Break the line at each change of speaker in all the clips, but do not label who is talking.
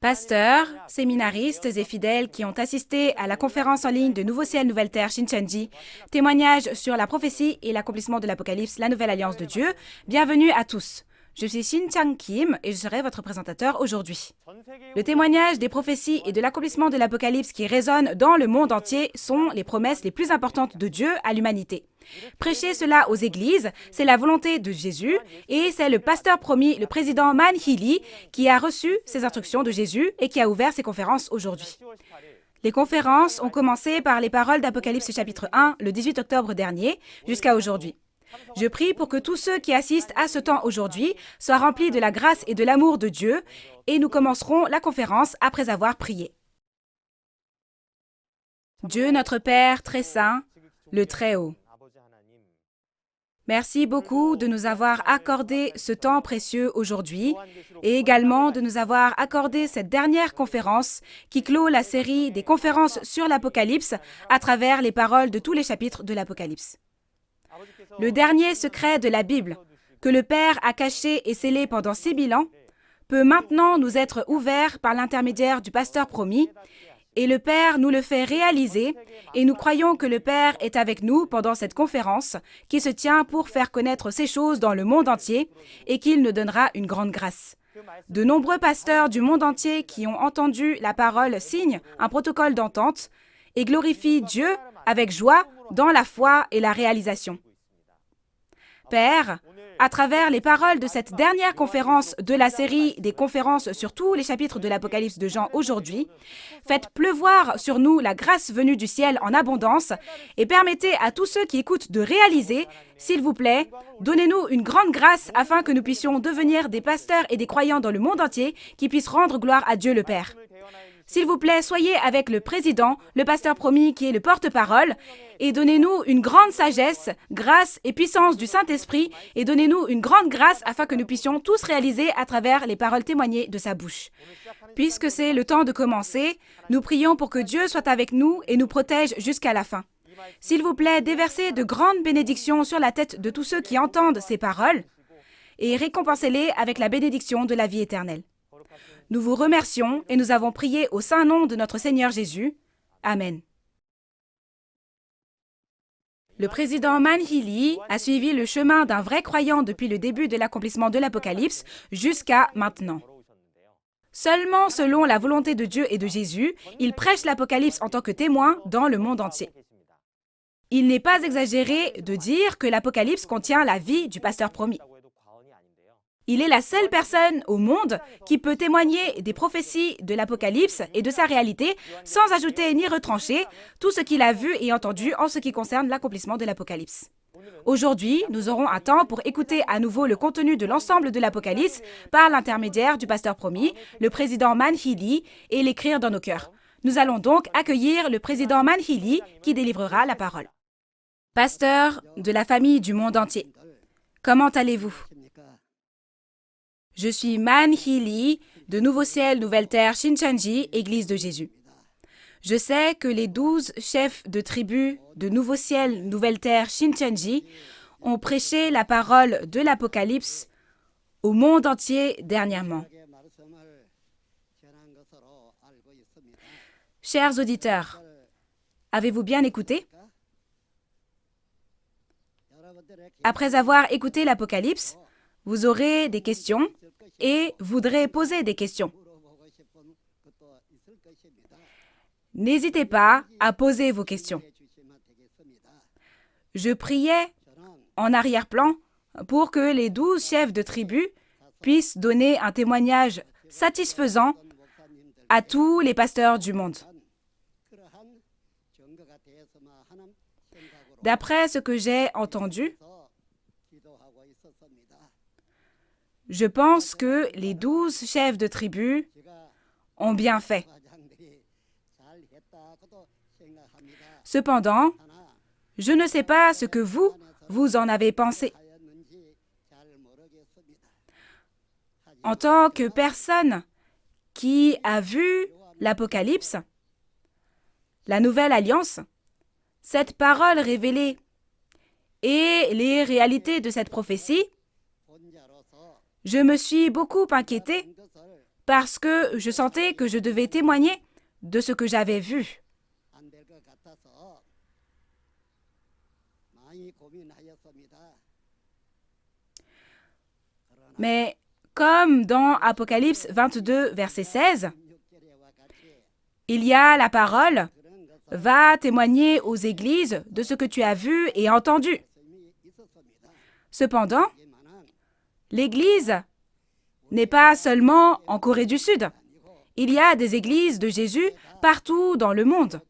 Pasteurs, séminaristes et fidèles qui ont assisté à la conférence en ligne de Nouveau Ciel, Nouvelle Terre, Shincheonji, témoignage sur la prophétie et l'accomplissement de l'Apocalypse, la nouvelle alliance de Dieu. Bienvenue à tous. Je suis Shin Chang Kim et je serai votre présentateur aujourd'hui. Le témoignage des prophéties et de l'accomplissement de l'Apocalypse qui résonnent dans le monde entier sont les promesses les plus importantes de Dieu à l'humanité. Prêcher cela aux églises, c'est la volonté de Jésus et c'est le pasteur promis, le président Man Hee-lee, qui a reçu ces instructions de Jésus et qui a ouvert ses conférences aujourd'hui. Les conférences ont commencé par les paroles d'Apocalypse chapitre 1 le 18 octobre dernier jusqu'à aujourd'hui. Je prie pour que tous ceux qui assistent à ce temps aujourd'hui soient remplis de la grâce et de l'amour de Dieu et nous commencerons la conférence après avoir prié. Dieu notre Père très saint, le Très-Haut. Merci beaucoup de nous avoir accordé ce temps précieux aujourd'hui et également de nous avoir accordé cette dernière conférence qui clôt la série des conférences sur l'Apocalypse à travers les paroles de tous les chapitres de l'Apocalypse. Le dernier secret de la Bible, que le Père a caché et scellé pendant 6000 ans, peut maintenant nous être ouvert par l'intermédiaire du pasteur promis, et le Père nous le fait réaliser, et nous croyons que le Père est avec nous pendant cette conférence qui se tient pour faire connaître ces choses dans le monde entier, et qu'il nous donnera une grande grâce. De nombreux pasteurs du monde entier qui ont entendu la parole signent un protocole d'entente et glorifient Dieu avec joie dans la foi et la réalisation. Père, à travers les paroles de cette dernière conférence de la série des conférences sur tous les chapitres de l'Apocalypse de Jean aujourd'hui, faites pleuvoir sur nous la grâce venue du ciel en abondance et permettez à tous ceux qui écoutent de réaliser, s'il vous plaît, donnez-nous une grande grâce afin que nous puissions devenir des pasteurs et des croyants dans le monde entier qui puissent rendre gloire à Dieu le Père. S'il vous plaît, soyez avec le président, le pasteur promis qui est le porte-parole, et donnez-nous une grande sagesse, grâce et puissance du Saint-Esprit, et donnez-nous une grande grâce afin que nous puissions tous réaliser à travers les paroles témoignées de sa bouche. Puisque c'est le temps de commencer, nous prions pour que Dieu soit avec nous et nous protège jusqu'à la fin. S'il vous plaît, déversez de grandes bénédictions sur la tête de tous ceux qui entendent ces paroles, et récompensez-les avec la bénédiction de la vie éternelle. Nous vous remercions et nous avons prié au saint nom de notre Seigneur Jésus. Amen. Le président Man Hee-lee a suivi le chemin d'un vrai croyant depuis le début de l'accomplissement de l'Apocalypse jusqu'à maintenant. Seulement selon la volonté de Dieu et de Jésus, il prêche l'Apocalypse en tant que témoin dans le monde entier. Il n'est pas exagéré de dire que l'Apocalypse contient la vie du pasteur promis. Il est la seule personne au monde qui peut témoigner des prophéties de l'Apocalypse et de sa réalité sans ajouter ni retrancher tout ce qu'il a vu et entendu en ce qui concerne l'accomplissement de l'Apocalypse. Aujourd'hui, nous aurons un temps pour écouter à nouveau le contenu de l'ensemble de l'Apocalypse par l'intermédiaire du pasteur promis, le président Man Hee-lee, et l'écrire dans nos cœurs. Nous allons donc accueillir le président Man Hee-lee qui délivrera la parole. Pasteur de la famille du monde entier, comment allez-vous? Je suis Man Hee-lee de Nouveau Ciel, Nouvelle Terre, Shincheonji, Église de Jésus. Je sais que les 12 chefs de tribu de Nouveau Ciel, Nouvelle Terre, Shincheonji ont prêché la parole de l'Apocalypse au monde entier dernièrement. Chers auditeurs, avez-vous bien écouté? Après avoir écouté l'Apocalypse, vous aurez des questions et voudrez poser des questions. N'hésitez pas à poser vos questions. Je priais en arrière-plan pour que les 12 chefs de tribu puissent donner un témoignage satisfaisant à tous les pasteurs du monde. D'après ce que j'ai entendu, je pense que les 12 chefs de tribu ont bien fait. Cependant, je ne sais pas ce que vous en avez pensé. En tant que personne qui a vu l'Apocalypse, la Nouvelle Alliance, cette parole révélée et les réalités de cette prophétie, je me suis beaucoup inquiétée parce que je sentais que je devais témoigner de ce que j'avais vu. Mais comme dans Apocalypse 22, verset 16, il y a la parole « Va témoigner aux églises de ce que tu as vu et entendu ». Cependant, l'Église n'est pas seulement en Corée du Sud. Il y a des églises de Jésus partout dans le monde.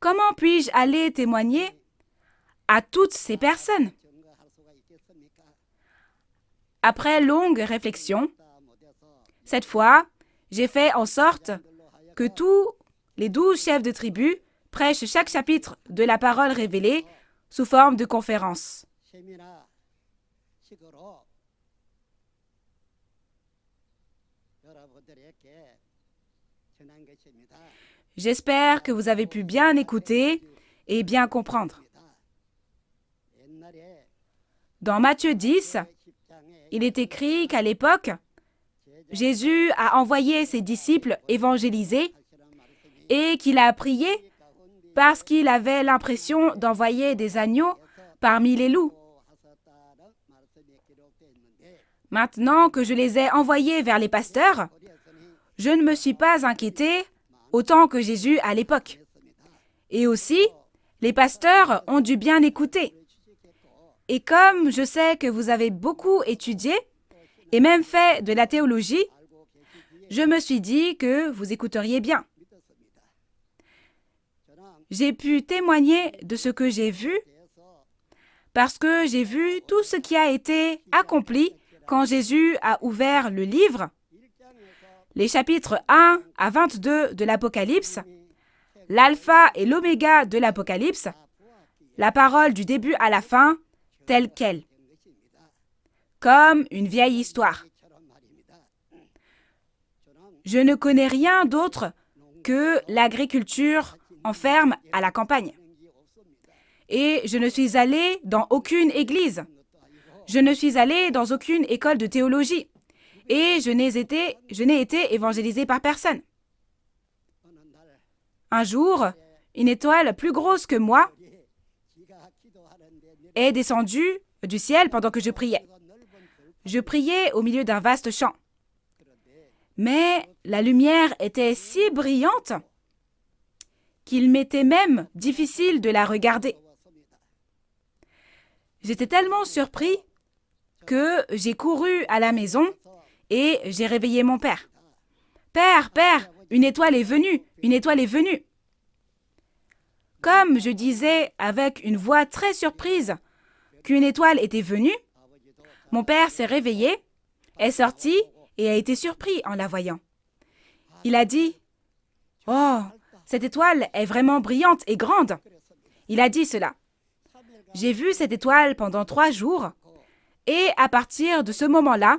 Comment puis-je aller témoigner à toutes ces personnes? Après longue réflexion, cette fois, j'ai fait en sorte que tous les 12 chefs de tribu prêchent chaque chapitre de la parole révélée sous forme de conférence. J'espère que vous avez pu bien écouter et bien comprendre. Dans Matthieu 10, il est écrit qu'à l'époque, Jésus a envoyé ses disciples évangéliser et qu'il a prié parce qu'il avait l'impression d'envoyer des agneaux parmi les loups. Maintenant que je les ai envoyés vers les pasteurs, je ne me suis pas inquiété autant que Jésus à l'époque. Et aussi, les pasteurs ont dû bien écouter. Et comme je sais que vous avez beaucoup étudié et même fait de la théologie, je me suis dit que vous écouteriez bien. J'ai pu témoigner de ce que j'ai vu parce que j'ai vu tout ce qui a été accompli quand Jésus a ouvert le livre, les chapitres 1 à 22 de l'Apocalypse, l'alpha et l'oméga de l'Apocalypse, la parole du début à la fin, telle qu'elle, comme une vieille histoire. Je ne connais rien d'autre que l'agriculture en ferme à la campagne. Et je ne suis allé dans aucune église. Je ne suis allé dans aucune école de théologie. Et je n'ai été évangélisé par personne. Un jour, une étoile plus grosse que moi est descendue du ciel pendant que je priais. Je priais au milieu d'un vaste champ. Mais la lumière était si brillante qu'il m'était même difficile de la regarder. J'étais tellement surpris que j'ai couru à la maison et j'ai réveillé mon père. « Père, père, une étoile est venue, une étoile est venue !» Comme je disais avec une voix très surprise qu'une étoile était venue, mon père s'est réveillé, est sorti et a été surpris en la voyant. Il a dit « Oh, cette étoile est vraiment brillante et grande !» Il a dit cela. J'ai vu cette étoile pendant 3 jours et à partir de ce moment-là,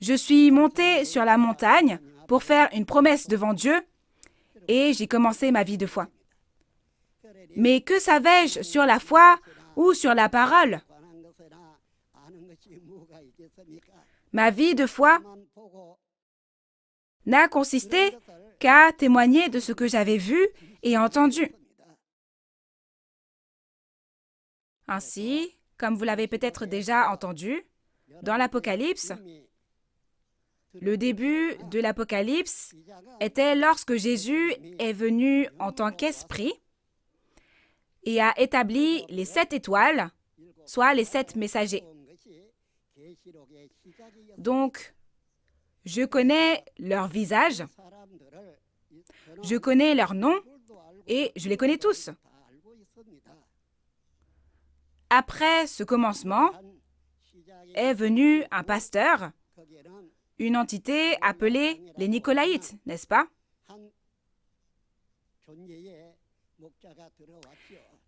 je suis monté sur la montagne pour faire une promesse devant Dieu et j'ai commencé ma vie de foi. Mais que savais-je sur la foi ou sur la parole? Ma vie de foi n'a consisté qu'à témoigner de ce que j'avais vu et entendu. Ainsi, comme vous l'avez peut-être déjà entendu, dans l'Apocalypse, le début de l'Apocalypse était lorsque Jésus est venu en tant qu'esprit et a établi les 7 étoiles, soit les 7 messagers. Donc, je connais leur visage, je connais leurs noms et je les connais tous. Après ce commencement est venu un pasteur, une entité appelée les Nicolaïtes, n'est-ce pas?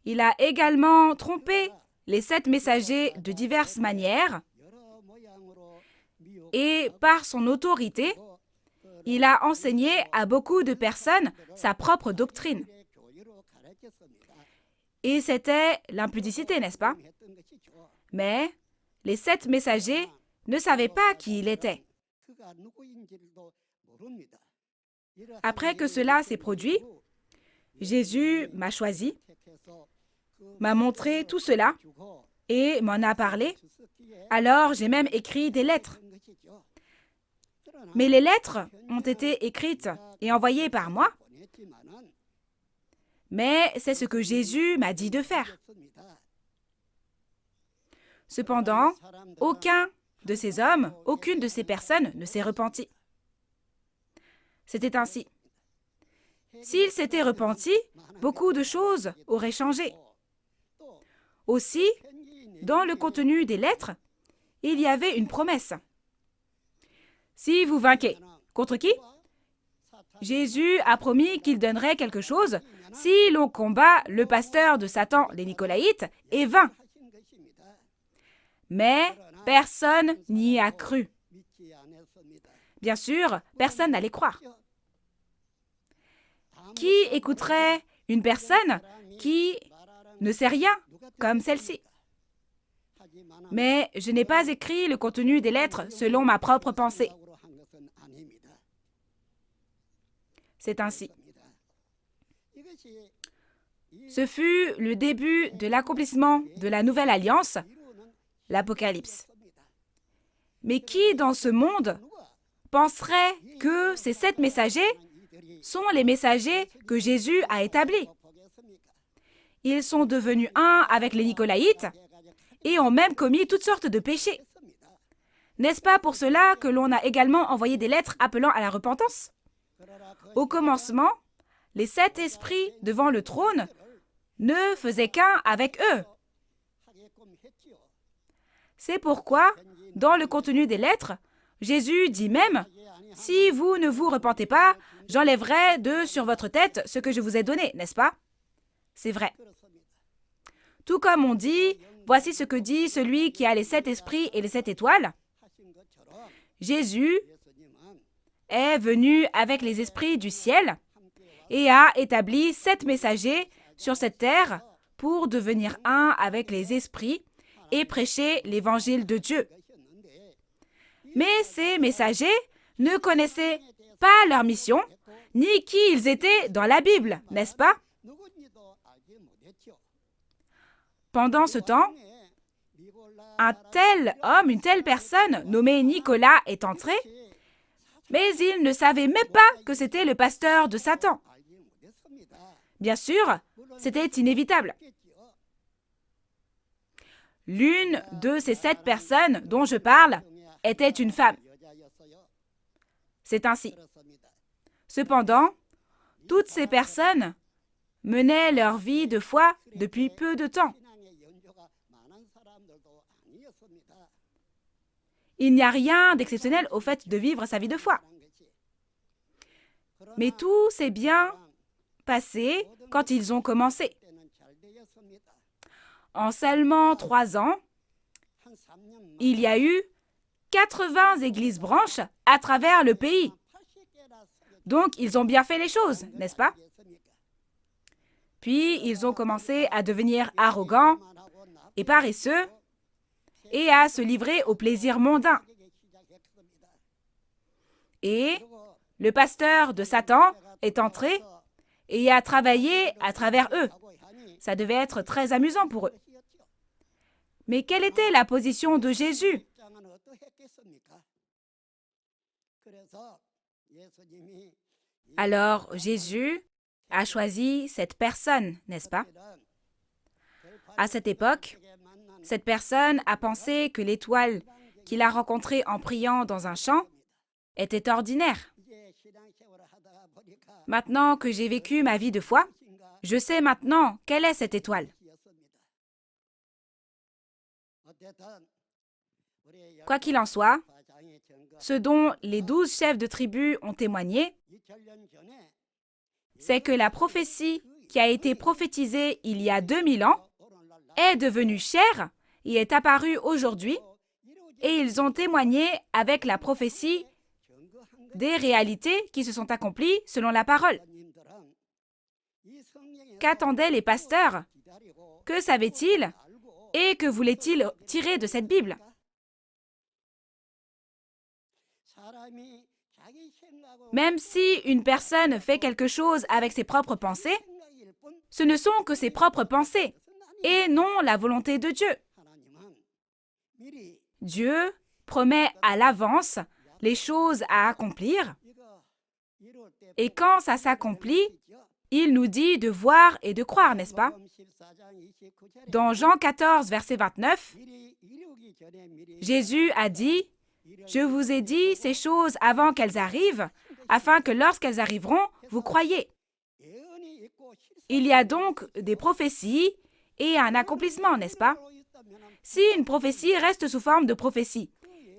Il a également trompé les 7 messagers de diverses manières et par son autorité, il a enseigné à beaucoup de personnes sa propre doctrine. Et c'était l'impudicité, n'est-ce pas? Mais les 7 messagers ne savaient pas qui il était. Après que cela s'est produit, Jésus m'a choisi, m'a montré tout cela et m'en a parlé. Alors j'ai même écrit des lettres. Mais les lettres ont été écrites et envoyées par moi. Mais c'est ce que Jésus m'a dit de faire. Cependant, aucun de ces hommes, aucune de ces personnes ne s'est repentie. C'était ainsi. S'ils s'étaient repentis, beaucoup de choses auraient changé. Aussi, dans le contenu des lettres, il y avait une promesse. Si vous vainquez, contre qui? Jésus a promis qu'il donnerait quelque chose si l'on combat le pasteur de Satan, les Nicolaïtes, et vainc. Mais personne n'y a cru. Bien sûr, personne n'allait croire. Qui écouterait une personne qui ne sait rien, comme celle-ci? Mais je n'ai pas écrit le contenu des lettres selon ma propre pensée. C'est ainsi. Ce fut le début de l'accomplissement de la nouvelle alliance, l'Apocalypse. Mais qui dans ce monde penserait que ces 7 messagers sont les messagers que Jésus a établis? Ils sont devenus un avec les Nicolaïtes et ont même commis toutes sortes de péchés. N'est-ce pas pour cela que l'on a également envoyé des lettres appelant à la repentance? Au commencement, les 7 esprits devant le trône ne faisaient qu'un avec eux. C'est pourquoi, dans le contenu des lettres, Jésus dit même « Si vous ne vous repentez pas, j'enlèverai de sur votre tête ce que je vous ai donné, n'est-ce pas ?» C'est vrai. Tout comme on dit « Voici ce que dit celui qui a les 7 esprits et les 7 étoiles », Jésus est venu avec les esprits du ciel et a établi 7 messagers sur cette terre pour devenir un avec les esprits et prêcher l'évangile de Dieu. Mais ces messagers ne connaissaient pas leur mission, ni qui ils étaient dans la Bible, n'est-ce pas? Pendant ce temps, un tel homme, une telle personne nommée Nicolas est entré, mais il ne savait même pas que c'était le pasteur de Satan. Bien sûr, c'était inévitable. L'une de ces 7 personnes dont je parle était une femme. C'est ainsi. Cependant, toutes ces personnes menaient leur vie de foi depuis peu de temps. Il n'y a rien d'exceptionnel au fait de vivre sa vie de foi. Mais tout s'est bien passé quand ils ont commencé. En seulement 3 ans, il y a eu 80 églises branches à travers le pays. Donc, ils ont bien fait les choses, n'est-ce pas? Puis, ils ont commencé à devenir arrogants et paresseux et à se livrer aux plaisirs mondains. Et le pasteur de Satan est entré et a travaillé à travers eux. Ça devait être très amusant pour eux. Mais quelle était la position de Jésus? Alors Jésus a choisi cette personne, n'est-ce pas? À cette époque, cette personne a pensé que l'étoile qu'il a rencontrée en priant dans un champ était ordinaire. Maintenant que j'ai vécu ma vie de foi, je sais maintenant quelle est cette étoile. Quoi qu'il en soit, ce dont les 12 chefs de tribu ont témoigné, c'est que la prophétie qui a été prophétisée il y a 2000 ans est devenue chair et est apparue aujourd'hui, et ils ont témoigné avec la prophétie des réalités qui se sont accomplies selon la parole. Qu'attendaient les pasteurs? Que savaient-ils? Et que voulaient-ils tirer de cette Bible? Même si une personne fait quelque chose avec ses propres pensées, ce ne sont que ses propres pensées et non la volonté de Dieu. Dieu promet à l'avance les choses à accomplir et quand ça s'accomplit, il nous dit de voir et de croire, n'est-ce pas? Dans Jean 14, verset 29, Jésus a dit « Je vous ai dit ces choses avant qu'elles arrivent, afin que lorsqu'elles arriveront, vous croyez. » Il y a donc des prophéties et un accomplissement, n'est-ce pas? Si une prophétie reste sous forme de prophétie,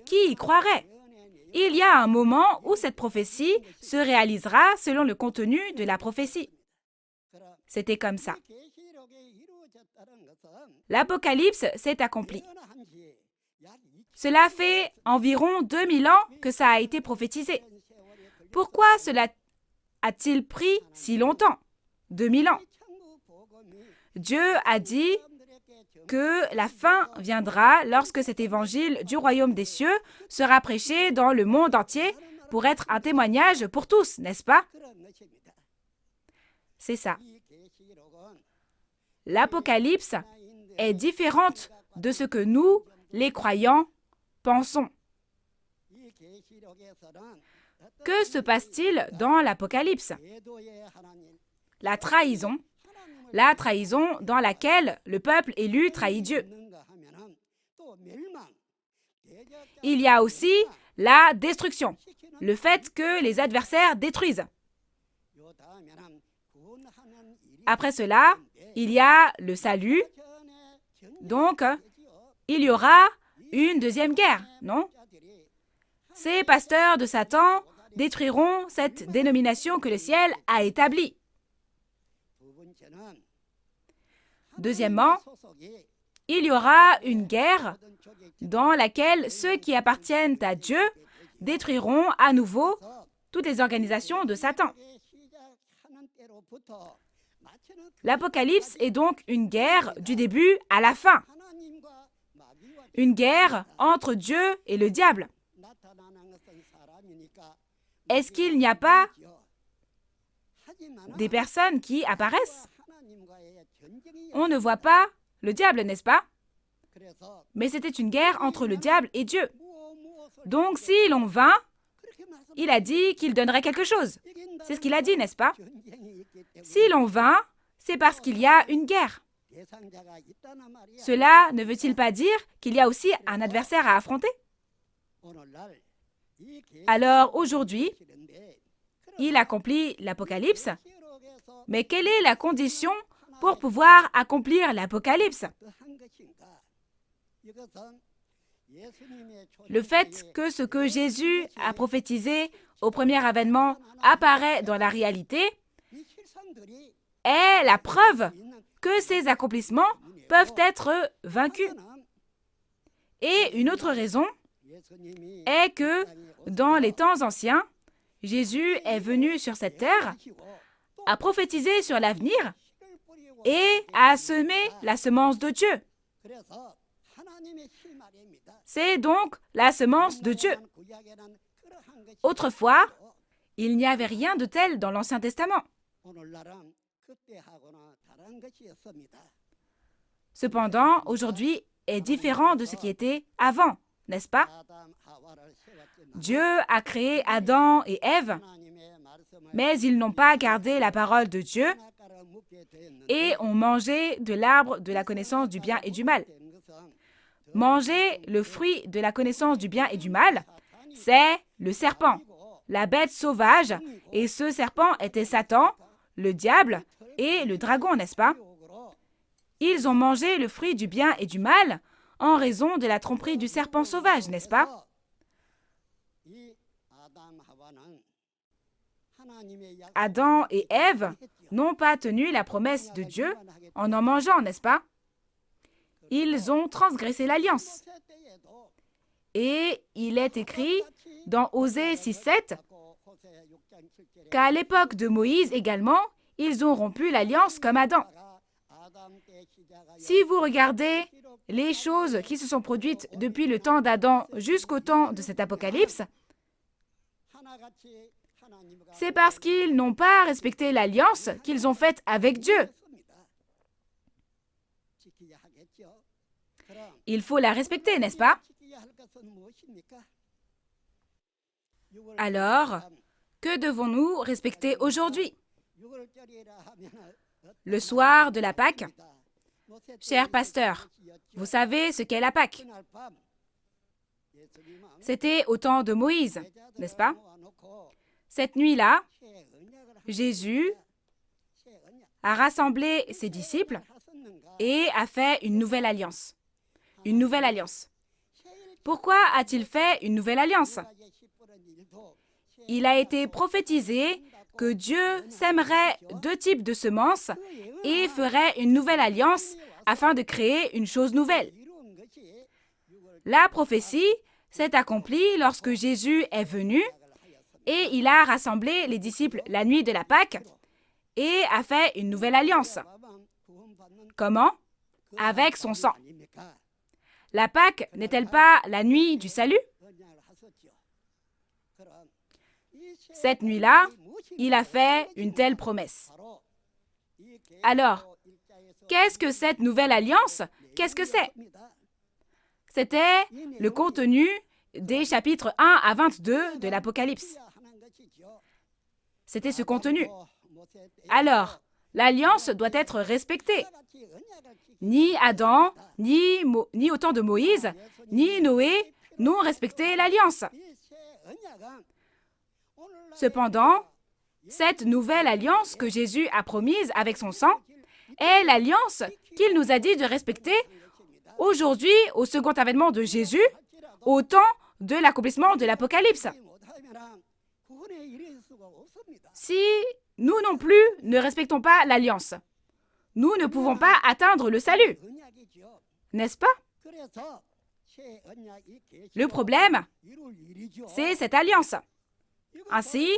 qui y croirait? Il y a un moment où cette prophétie se réalisera selon le contenu de la prophétie. C'était comme ça. L'Apocalypse s'est accompli. Cela fait environ 2000 ans que ça a été prophétisé. Pourquoi cela a-t-il pris si longtemps? 2000 ans. Dieu a dit que la fin viendra lorsque cet évangile du royaume des cieux sera prêché dans le monde entier pour être un témoignage pour tous, n'est-ce pas? C'est ça. L'Apocalypse est différente de ce que nous, les croyants, pensons. Que se passe-t-il dans l'Apocalypse? La trahison dans laquelle le peuple élu trahit Dieu. Il y a aussi la destruction, le fait que les adversaires détruisent. Après cela, il y a le salut. Donc, il y aura une deuxième guerre, non? Ces pasteurs de Satan détruiront cette dénomination que le ciel a établie. Deuxièmement, il y aura une guerre dans laquelle ceux qui appartiennent à Dieu détruiront à nouveau toutes les organisations de Satan. L'Apocalypse est donc une guerre du début à la fin. Une guerre entre Dieu et le diable. Est-ce qu'il n'y a pas des personnes qui apparaissent? On ne voit pas le diable, n'est-ce pas? Mais c'était une guerre entre le diable et Dieu. Donc, si l'on vainc, il a dit qu'il donnerait quelque chose. C'est ce qu'il a dit, n'est-ce pas? Si l'on vainc, c'est parce qu'il y a une guerre. Cela ne veut-il pas dire qu'il y a aussi un adversaire à affronter? Alors, aujourd'hui, il accomplit l'Apocalypse. Mais quelle est la condition pour pouvoir accomplir l'Apocalypse? Le fait que ce que Jésus a prophétisé au premier avènement apparaît dans la réalité est la preuve que ces accomplissements peuvent être vaincus. Et une autre raison est que dans les temps anciens, Jésus est venu sur cette terre, a prophétisé sur l'avenir et a semé la semence de Dieu. C'est donc la semence de Dieu. Autrefois, il n'y avait rien de tel dans l'Ancien Testament. Cependant, aujourd'hui est différent de ce qui était avant, n'est-ce pas? Dieu a créé Adam et Ève, mais ils n'ont pas gardé la parole de Dieu et ont mangé de l'arbre de la connaissance du bien et du mal. Manger le fruit de la connaissance du bien et du mal, c'est le serpent, la bête sauvage, et ce serpent était Satan, le diable et le dragon, n'est-ce pas? Ils ont mangé le fruit du bien et du mal en raison de la tromperie du serpent sauvage, n'est-ce pas? Adam et Ève n'ont pas tenu la promesse de Dieu en mangeant, n'est-ce pas? Ils ont transgressé l'alliance. Et il est écrit dans Osée 6:7 qu'à l'époque de Moïse également, ils ont rompu l'alliance comme Adam. Si vous regardez les choses qui se sont produites depuis le temps d'Adam jusqu'au temps de cet Apocalypse, C'est parce qu'ils n'ont pas respecté l'alliance qu'ils ont faite avec Dieu. Il faut la respecter, n'est-ce pas? Alors, que devons-nous respecter aujourd'hui? Le soir de la Pâque? Cher pasteur, vous savez ce qu'est la Pâque? C'était au temps de Moïse, n'est-ce pas? Cette nuit-là, Jésus a rassemblé ses disciples et a fait une nouvelle alliance. Une nouvelle alliance. Pourquoi a-t-il fait une nouvelle alliance? Il a été prophétisé que Dieu sèmerait 2 types de semences et ferait une nouvelle alliance afin de créer une chose nouvelle. La prophétie s'est accomplie lorsque Jésus est venu et il a rassemblé les disciples la nuit de la Pâque et a fait une nouvelle alliance. Comment? Avec son sang. La Pâque n'est-elle pas la nuit du salut? Cette nuit-là, il a fait une telle promesse. Alors, qu'est-ce que cette nouvelle alliance? Qu'est-ce que c'est? C'était le contenu des chapitres 1 à 22 de l'Apocalypse. C'était ce contenu. Alors, l'alliance doit être respectée. Ni Adam, ni au temps de Moïse, ni Noé n'ont respecté l'alliance. Cependant, cette nouvelle alliance que Jésus a promise avec son sang est l'alliance qu'il nous a dit de respecter aujourd'hui au second avènement de Jésus, au temps de l'accomplissement de l'Apocalypse. Si nous non plus ne respectons pas l'alliance, nous ne pouvons pas atteindre le salut, n'est-ce pas? Le problème, c'est cette alliance. Ainsi,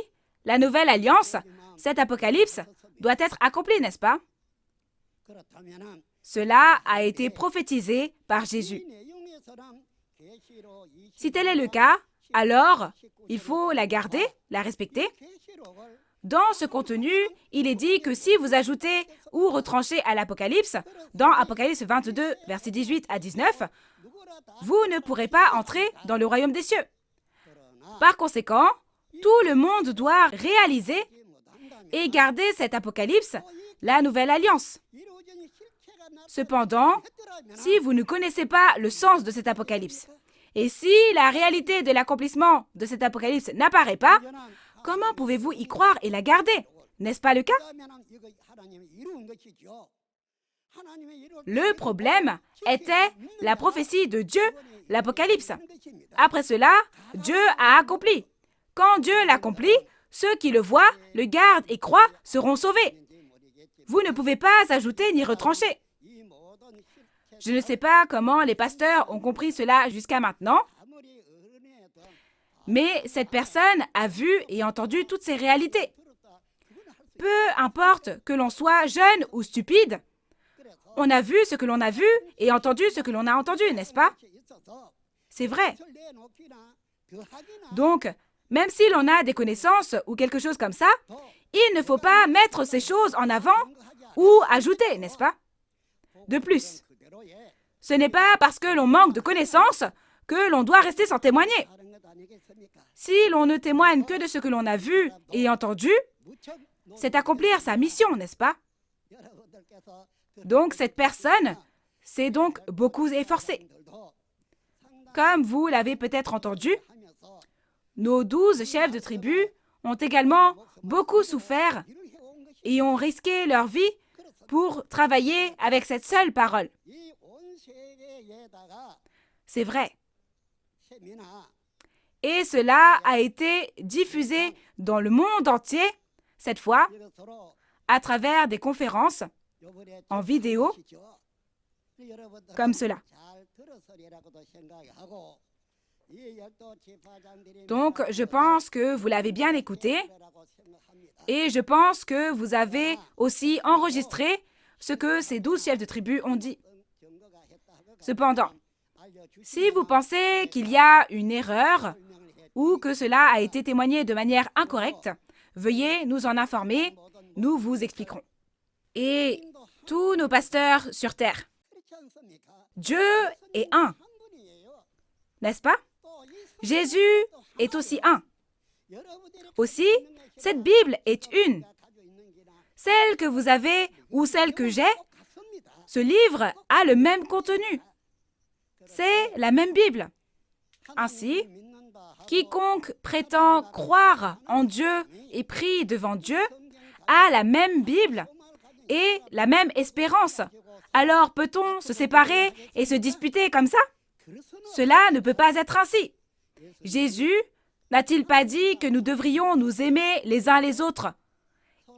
la nouvelle alliance, cet apocalypse, doit être accompli, n'est-ce pas? Cela a été prophétisé par Jésus. Si tel est le cas, alors il faut la garder, la respecter. Dans ce contenu, il est dit que si vous ajoutez ou retranchez à l'Apocalypse, dans Apocalypse 22, versets 18 à 19, vous ne pourrez pas entrer dans le royaume des cieux. Par conséquent, tout le monde doit réaliser et garder cet Apocalypse, la nouvelle alliance. Cependant, si vous ne connaissez pas le sens de cet Apocalypse, et si la réalité de l'accomplissement de cet Apocalypse n'apparaît pas, comment pouvez-vous y croire et la garder? N'est-ce pas le cas? Le problème était la prophétie de Dieu, l'Apocalypse. Après cela, Dieu a accompli. Quand Dieu l'accomplit, ceux qui le voient, le gardent et croient seront sauvés. Vous ne pouvez pas ajouter ni retrancher. Je ne sais pas comment les pasteurs ont compris cela jusqu'à maintenant, mais cette personne a vu et entendu toutes ces réalités. Peu importe que l'on soit jeune ou stupide, on a vu ce que l'on a vu et entendu ce que l'on a entendu, n'est-ce pas? C'est vrai. Donc, même si l'on a des connaissances ou quelque chose comme ça, il ne faut pas mettre ces choses en avant ou ajouter, n'est-ce pas? De plus, ce n'est pas parce que l'on manque de connaissances que l'on doit rester sans témoigner. Si l'on ne témoigne que de ce que l'on a vu et entendu, c'est accomplir sa mission, n'est-ce pas? Donc, cette personne s'est donc beaucoup efforcée. Comme vous l'avez peut-être entendu, nos 12 chefs de tribu ont également beaucoup souffert et ont risqué leur vie pour travailler avec cette seule parole. C'est vrai. Et cela a été diffusé dans le monde entier, cette fois, à travers des conférences en vidéo, comme cela. Donc, je pense que vous l'avez bien écouté et je pense que vous avez aussi enregistré ce que ces 12 chefs de tribu ont dit. Cependant, si vous pensez qu'il y a une erreur ou que cela a été témoigné de manière incorrecte, veuillez nous en informer, nous vous expliquerons. Et tous nos pasteurs sur terre, Dieu est un, n'est-ce pas? Jésus est aussi un. Aussi, cette Bible est une. Celle que vous avez ou celle que j'ai, ce livre a le même contenu. C'est la même Bible. Ainsi, quiconque prétend croire en Dieu et prie devant Dieu a la même Bible et la même espérance. Alors peut-on se séparer et se disputer comme ça? Cela ne peut pas être ainsi. Jésus n'a-t-il pas dit que nous devrions nous aimer les uns les autres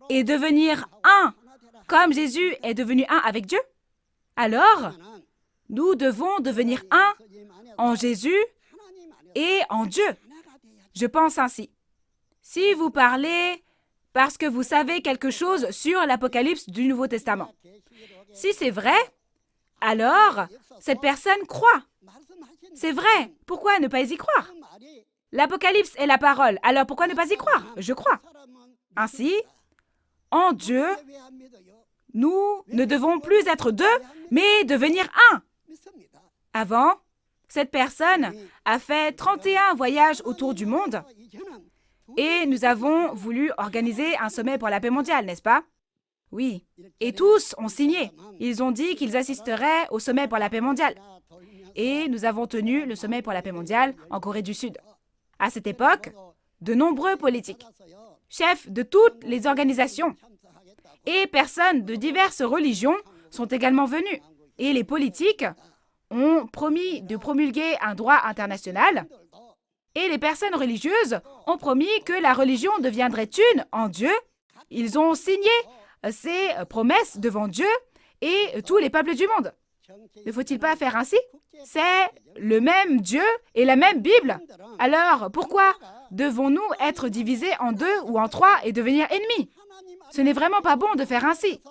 et devenir un, comme Jésus est devenu un avec Dieu? Alors, nous devons devenir un en Jésus et en Dieu. Je pense ainsi. Si vous parlez parce que vous savez quelque chose sur l'Apocalypse du Nouveau Testament, si c'est vrai, alors cette personne croit. C'est vrai, pourquoi ne pas y croire? L'Apocalypse est la parole, alors pourquoi ne pas y croire? Je crois. Ainsi, en Dieu, nous ne devons plus être deux, mais devenir un. Avant, cette personne a fait 31 voyages autour du monde et nous avons voulu organiser un sommet pour la paix mondiale, n'est-ce pas? Oui. Et tous ont signé. Ils ont dit qu'ils assisteraient au sommet pour la paix mondiale. Et nous avons tenu le sommet pour la paix mondiale en Corée du Sud. À cette époque, de nombreux politiques, chefs de toutes les organisations et personnes de diverses religions sont également venus. Et les politiques ont promis de promulguer un droit international et les personnes religieuses ont promis que la religion deviendrait une en Dieu. Ils ont signé ces promesses devant Dieu et tous les peuples du monde. Ne faut-il pas faire ainsi? C'est le même Dieu et la même Bible. Alors, pourquoi devons-nous être divisés en deux ou en trois et devenir ennemis? Ce n'est vraiment pas bon de faire ainsi.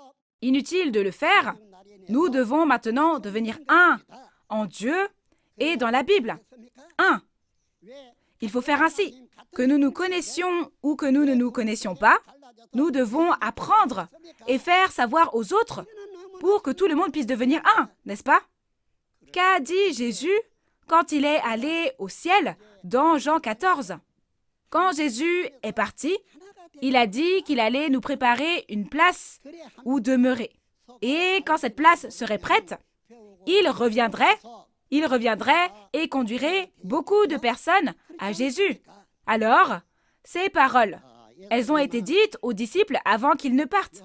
Inutile de le faire. Nous devons maintenant devenir un en Dieu et dans la Bible. Un. Il faut faire ainsi. Que nous nous connaissions ou que nous ne nous connaissions pas, nous devons apprendre et faire savoir aux autres pour que tout le monde puisse devenir un, n'est-ce pas? Qu'a dit Jésus quand il est allé au ciel dans Jean 14? Quand Jésus est parti, il a dit qu'il allait nous préparer une place où demeurer. Et quand cette place serait prête, il reviendrait et conduirait beaucoup de personnes à Jésus. Alors, ces paroles, elles ont été dites aux disciples avant qu'ils ne partent.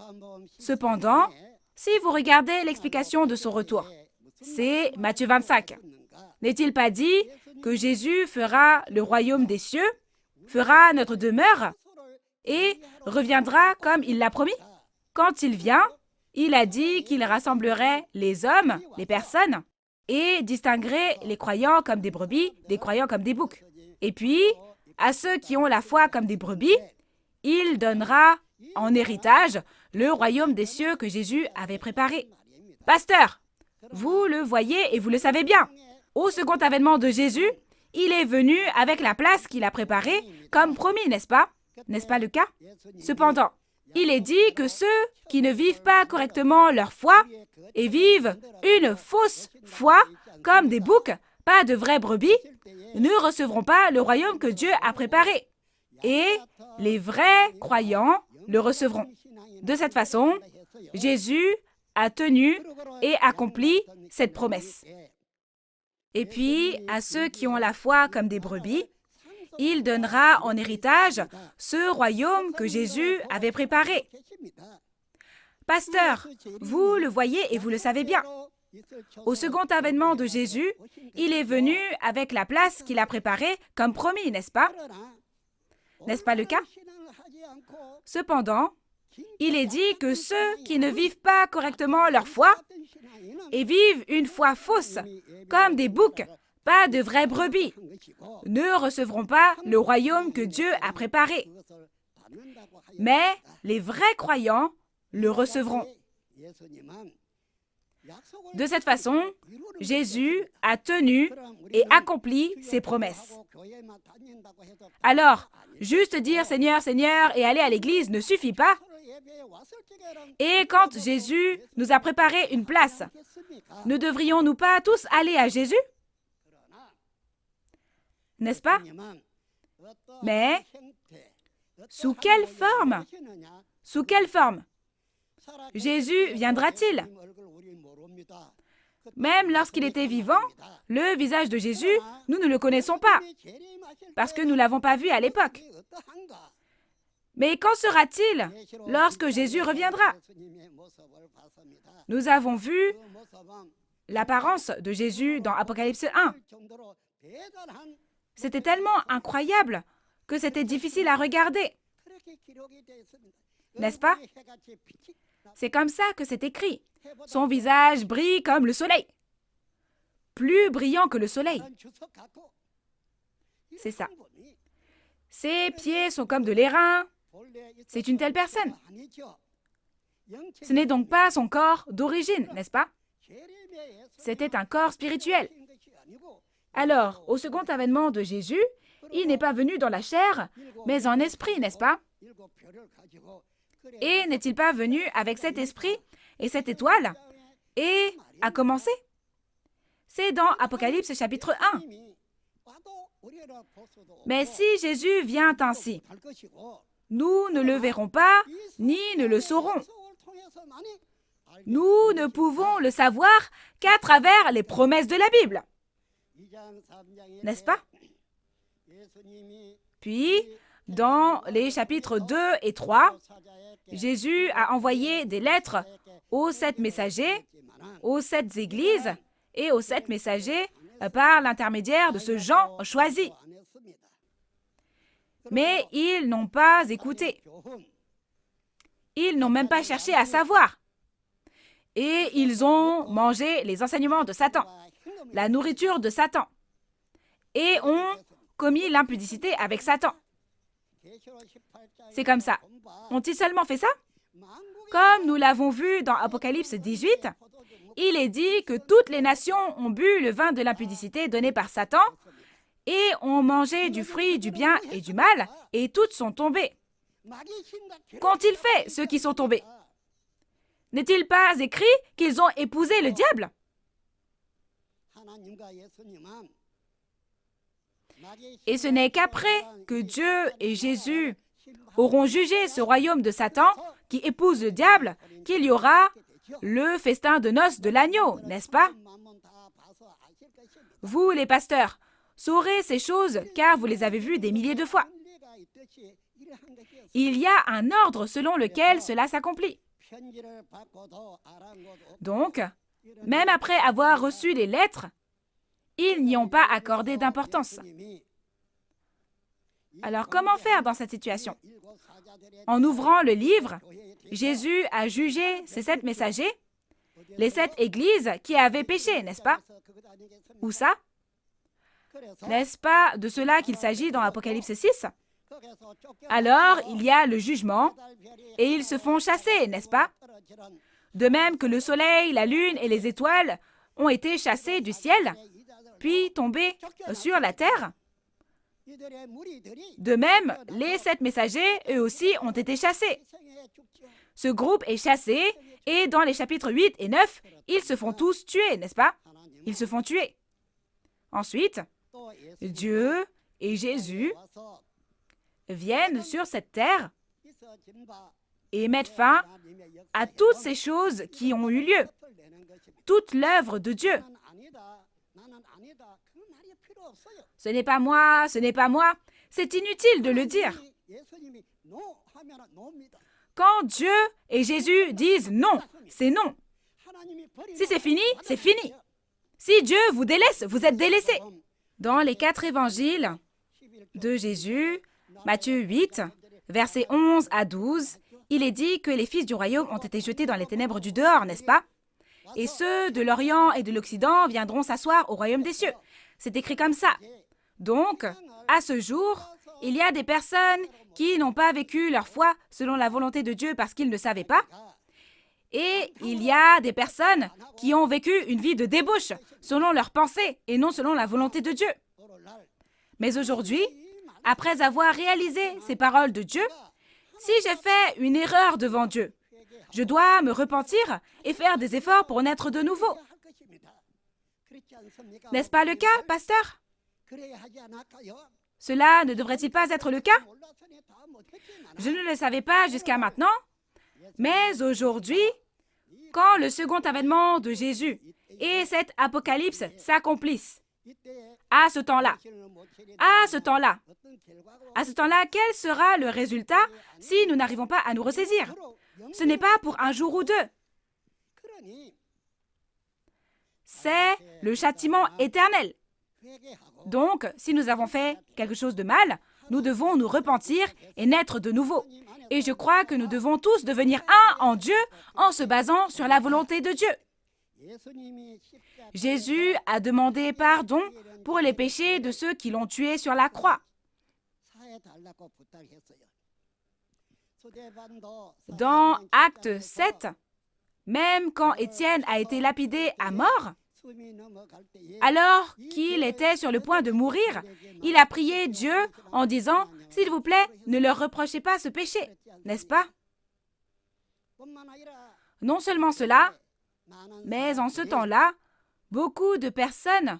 Cependant, si vous regardez l'explication de son retour, c'est Matthieu 25. N'est-il pas dit que Jésus fera le royaume des cieux, fera notre demeure et reviendra comme il l'a promis? Quand il vient, il a dit qu'il rassemblerait les hommes, les personnes, et distinguerait les croyants comme des brebis, des croyants comme des boucs. Et puis, à ceux qui ont la foi comme des brebis, il donnera en héritage le royaume des cieux que Jésus avait préparé. Pasteur, vous le voyez et vous le savez bien. Au second avènement de Jésus, il est venu avec la place qu'il a préparée comme promis, n'est-ce pas? N'est-ce pas le cas? Cependant, il est dit que ceux qui ne vivent pas correctement leur foi et vivent une fausse foi comme des boucs, pas de vraies brebis, ne recevront pas le royaume que Dieu a préparé. Et les vrais croyants le recevront. De cette façon, Jésus a tenu et accompli cette promesse. Et puis, à ceux qui ont la foi comme des brebis, il donnera en héritage ce royaume que Jésus avait préparé. Pasteur, vous le voyez et vous le savez bien. Au second avènement de Jésus, il est venu avec la place qu'il a préparée comme promis, n'est-ce pas? N'est-ce pas le cas? Cependant, il est dit que ceux qui ne vivent pas correctement leur foi et vivent une foi fausse, comme des boucs, pas de vraies brebis, ne recevront pas le royaume que Dieu a préparé. Mais les vrais croyants le recevront. De cette façon, Jésus a tenu et accompli ses promesses. Alors, juste dire « Seigneur, Seigneur » et aller à l'église ne suffit pas. Et quand Jésus nous a préparé une place, ne devrions-nous pas tous aller à Jésus? N'est-ce pas? Mais sous quelle forme? Sous quelle forme Jésus viendra-t-il? Même lorsqu'il était vivant, le visage de Jésus, nous ne le connaissons pas, parce que nous ne l'avons pas vu à l'époque. Mais qu'en sera-t-il lorsque Jésus reviendra? Nous avons vu l'apparence de Jésus dans Apocalypse 1. C'était tellement incroyable que c'était difficile à regarder. N'est-ce pas? C'est comme ça que c'est écrit. Son visage brille comme le soleil. Plus brillant que le soleil. C'est ça. Ses pieds sont comme de l'airain. C'est une telle personne. Ce n'est donc pas son corps d'origine, n'est-ce pas? C'était un corps spirituel. Alors, au second avènement de Jésus, il n'est pas venu dans la chair, mais en esprit, n'est-ce pas? Et n'est-il pas venu avec cet esprit et cette étoile et a commencé? C'est dans Apocalypse chapitre 1. Mais si Jésus vient ainsi, nous ne le verrons pas, ni ne le saurons. Nous ne pouvons le savoir qu'à travers les promesses de la Bible. N'est-ce pas? Puis, dans les chapitres 2 et 3, Jésus a envoyé des lettres aux 7 messagers, aux 7 églises et aux 7 messagers par l'intermédiaire de ce Jean choisi. Mais ils n'ont pas écouté. Ils n'ont même pas cherché à savoir. Et ils ont mangé les enseignements de Satan, la nourriture de Satan, et ont commis l'impudicité avec Satan. C'est comme ça. Ont-ils seulement fait ça? Comme nous l'avons vu dans Apocalypse 18, il est dit que toutes les nations ont bu le vin de l'impudicité donné par Satan et ont mangé du fruit du bien et du mal, et toutes sont tombées. Qu'ont-ils fait, ceux qui sont tombés? N'est-il pas écrit qu'ils ont épousé le diable? Et ce n'est qu'après que Dieu et Jésus auront jugé ce royaume de Satan qui épouse le diable qu'il y aura le festin de noces de l'agneau, n'est-ce pas? Vous, les pasteurs, saurez ces choses car vous les avez vues des milliers de fois. Il y a un ordre selon lequel cela s'accomplit. Donc, même après avoir reçu les lettres, ils n'y ont pas accordé d'importance. Alors, comment faire dans cette situation? En ouvrant le livre, Jésus a jugé ces 7 messagers, les 7 églises qui avaient péché, n'est-ce pas? Où ça? N'est-ce pas de cela qu'il s'agit dans Apocalypse 6? Alors, il y a le jugement, et ils se font chasser, n'est-ce pas? De même que le soleil, la lune et les étoiles ont été chassés du ciel, puis tombés sur la terre. De même, les 7 messagers, eux aussi, ont été chassés. Ce groupe est chassé, et dans les chapitres 8 et 9, ils se font tous tuer, n'est-ce pas? Ils se font tuer. Ensuite, Dieu et Jésus viennent sur cette terre et mettent fin à toutes ces choses qui ont eu lieu, toute l'œuvre de Dieu. Ce n'est pas moi, c'est inutile de le dire. Quand Dieu et Jésus disent non, c'est non. Si c'est fini, c'est fini. Si Dieu vous délaisse, vous êtes délaissé. Dans les 4 évangiles de Jésus, Matthieu 8, versets 11 à 12, il est dit que les fils du royaume ont été jetés dans les ténèbres du dehors, n'est-ce pas? Et ceux de l'Orient et de l'Occident viendront s'asseoir au royaume des cieux. C'est écrit comme ça. Donc, à ce jour, il y a des personnes qui n'ont pas vécu leur foi selon la volonté de Dieu parce qu'ils ne savaient pas. Et il y a des personnes qui ont vécu une vie de débauche selon leurs pensées et non selon la volonté de Dieu. Mais aujourd'hui, après avoir réalisé ces paroles de Dieu, si j'ai fait une erreur devant Dieu, je dois me repentir et faire des efforts pour naître de nouveau. N'est-ce pas le cas, pasteur? Cela ne devrait-il pas être le cas? Je ne le savais pas jusqu'à maintenant, mais aujourd'hui, quand le second avènement de Jésus et cet apocalypse s'accomplissent, à ce temps-là, quel sera le résultat si nous n'arrivons pas à nous ressaisir? Ce n'est pas pour un jour ou deux. C'est le châtiment éternel. Donc, si nous avons fait quelque chose de mal, nous devons nous repentir et naître de nouveau. Et je crois que nous devons tous devenir un en Dieu en se basant sur la volonté de Dieu. Jésus a demandé pardon pour les péchés de ceux qui l'ont tué sur la croix. Dans Acte 7, même quand Étienne a été lapidé à mort, alors qu'il était sur le point de mourir, il a prié Dieu en disant « S'il vous plaît, ne leur reprochez pas ce péché. » N'est-ce pas? Non seulement cela, mais en ce temps-là, beaucoup de personnes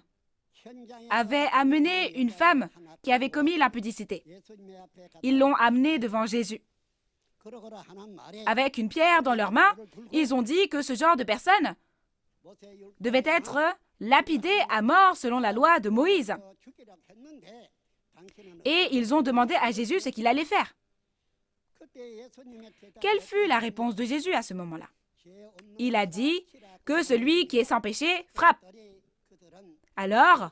avaient amené une femme qui avait commis l'impudicité. Ils l'ont amenée devant Jésus. Avec une pierre dans leurs mains, ils ont dit que ce genre de personne devait être lapidé à mort selon la loi de Moïse. Et ils ont demandé à Jésus ce qu'il allait faire. Quelle fut la réponse de Jésus à ce moment-là? Il a dit que celui qui est sans péché frappe. Alors,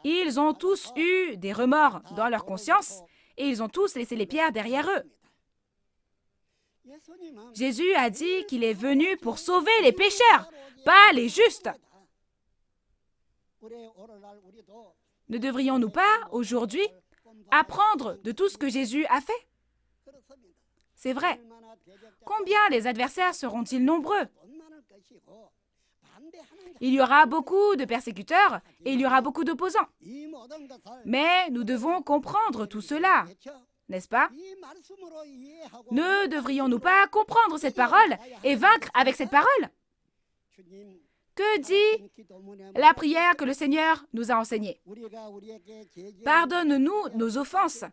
ils ont tous eu des remords dans leur conscience et ils ont tous laissé les pierres derrière eux. Jésus a dit qu'il est venu pour sauver les pécheurs, pas les justes. Ne devrions-nous pas, aujourd'hui, apprendre de tout ce que Jésus a fait? C'est vrai. Combien les adversaires seront-ils nombreux? Il y aura beaucoup de persécuteurs et il y aura beaucoup d'opposants. Mais nous devons comprendre tout cela, n'est-ce pas? Ne devrions-nous pas comprendre cette parole et vaincre avec cette parole? Que dit la prière que le Seigneur nous a enseignée? Pardonne-nous nos offenses,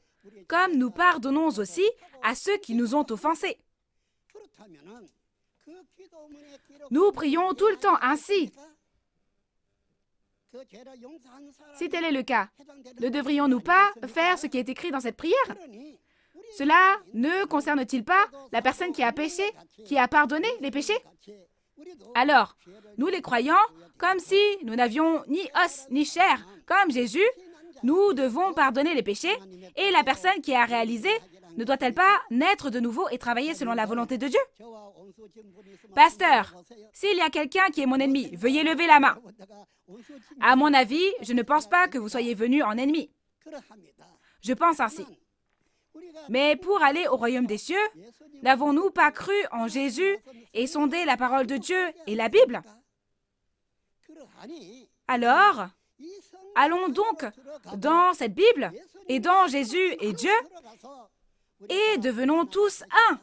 comme nous pardonnons aussi à ceux qui nous ont offensés. Nous prions tout le temps ainsi. Si tel est le cas, ne devrions-nous pas faire ce qui est écrit dans cette prière? Cela ne concerne-t-il pas la personne qui a péché, qui a pardonné les péchés? Alors, nous les croyants, comme si nous n'avions ni os ni chair, comme Jésus, nous devons pardonner les péchés, et la personne qui a réalisé ne doit-elle pas naître de nouveau et travailler selon la volonté de Dieu? Pasteur, s'il y a quelqu'un qui est mon ennemi, veuillez lever la main. À mon avis, je ne pense pas que vous soyez venu en ennemi. Je pense ainsi. Mais pour aller au royaume des cieux, n'avons-nous pas cru en Jésus et sondé la parole de Dieu et la Bible? Alors, allons donc dans cette Bible et dans Jésus et Dieu et devenons tous un.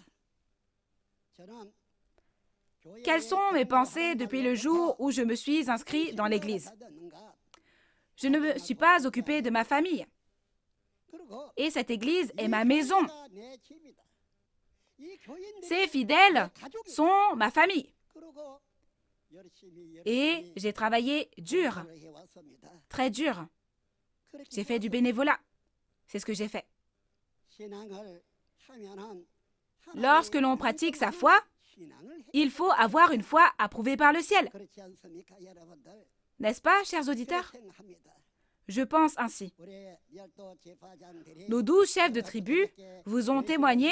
Quelles sont mes pensées depuis le jour où je me suis inscrit dans l'Église? Je ne me suis pas occupé de ma famille. Et cette Église est ma maison. Ces fidèles sont ma famille. Et j'ai travaillé dur, très dur. J'ai fait du bénévolat. C'est ce que j'ai fait. Lorsque l'on pratique sa foi, il faut avoir une foi approuvée par le ciel. N'est-ce pas, chers auditeurs? Je pense ainsi. Nos 12 chefs de tribu vous ont témoigné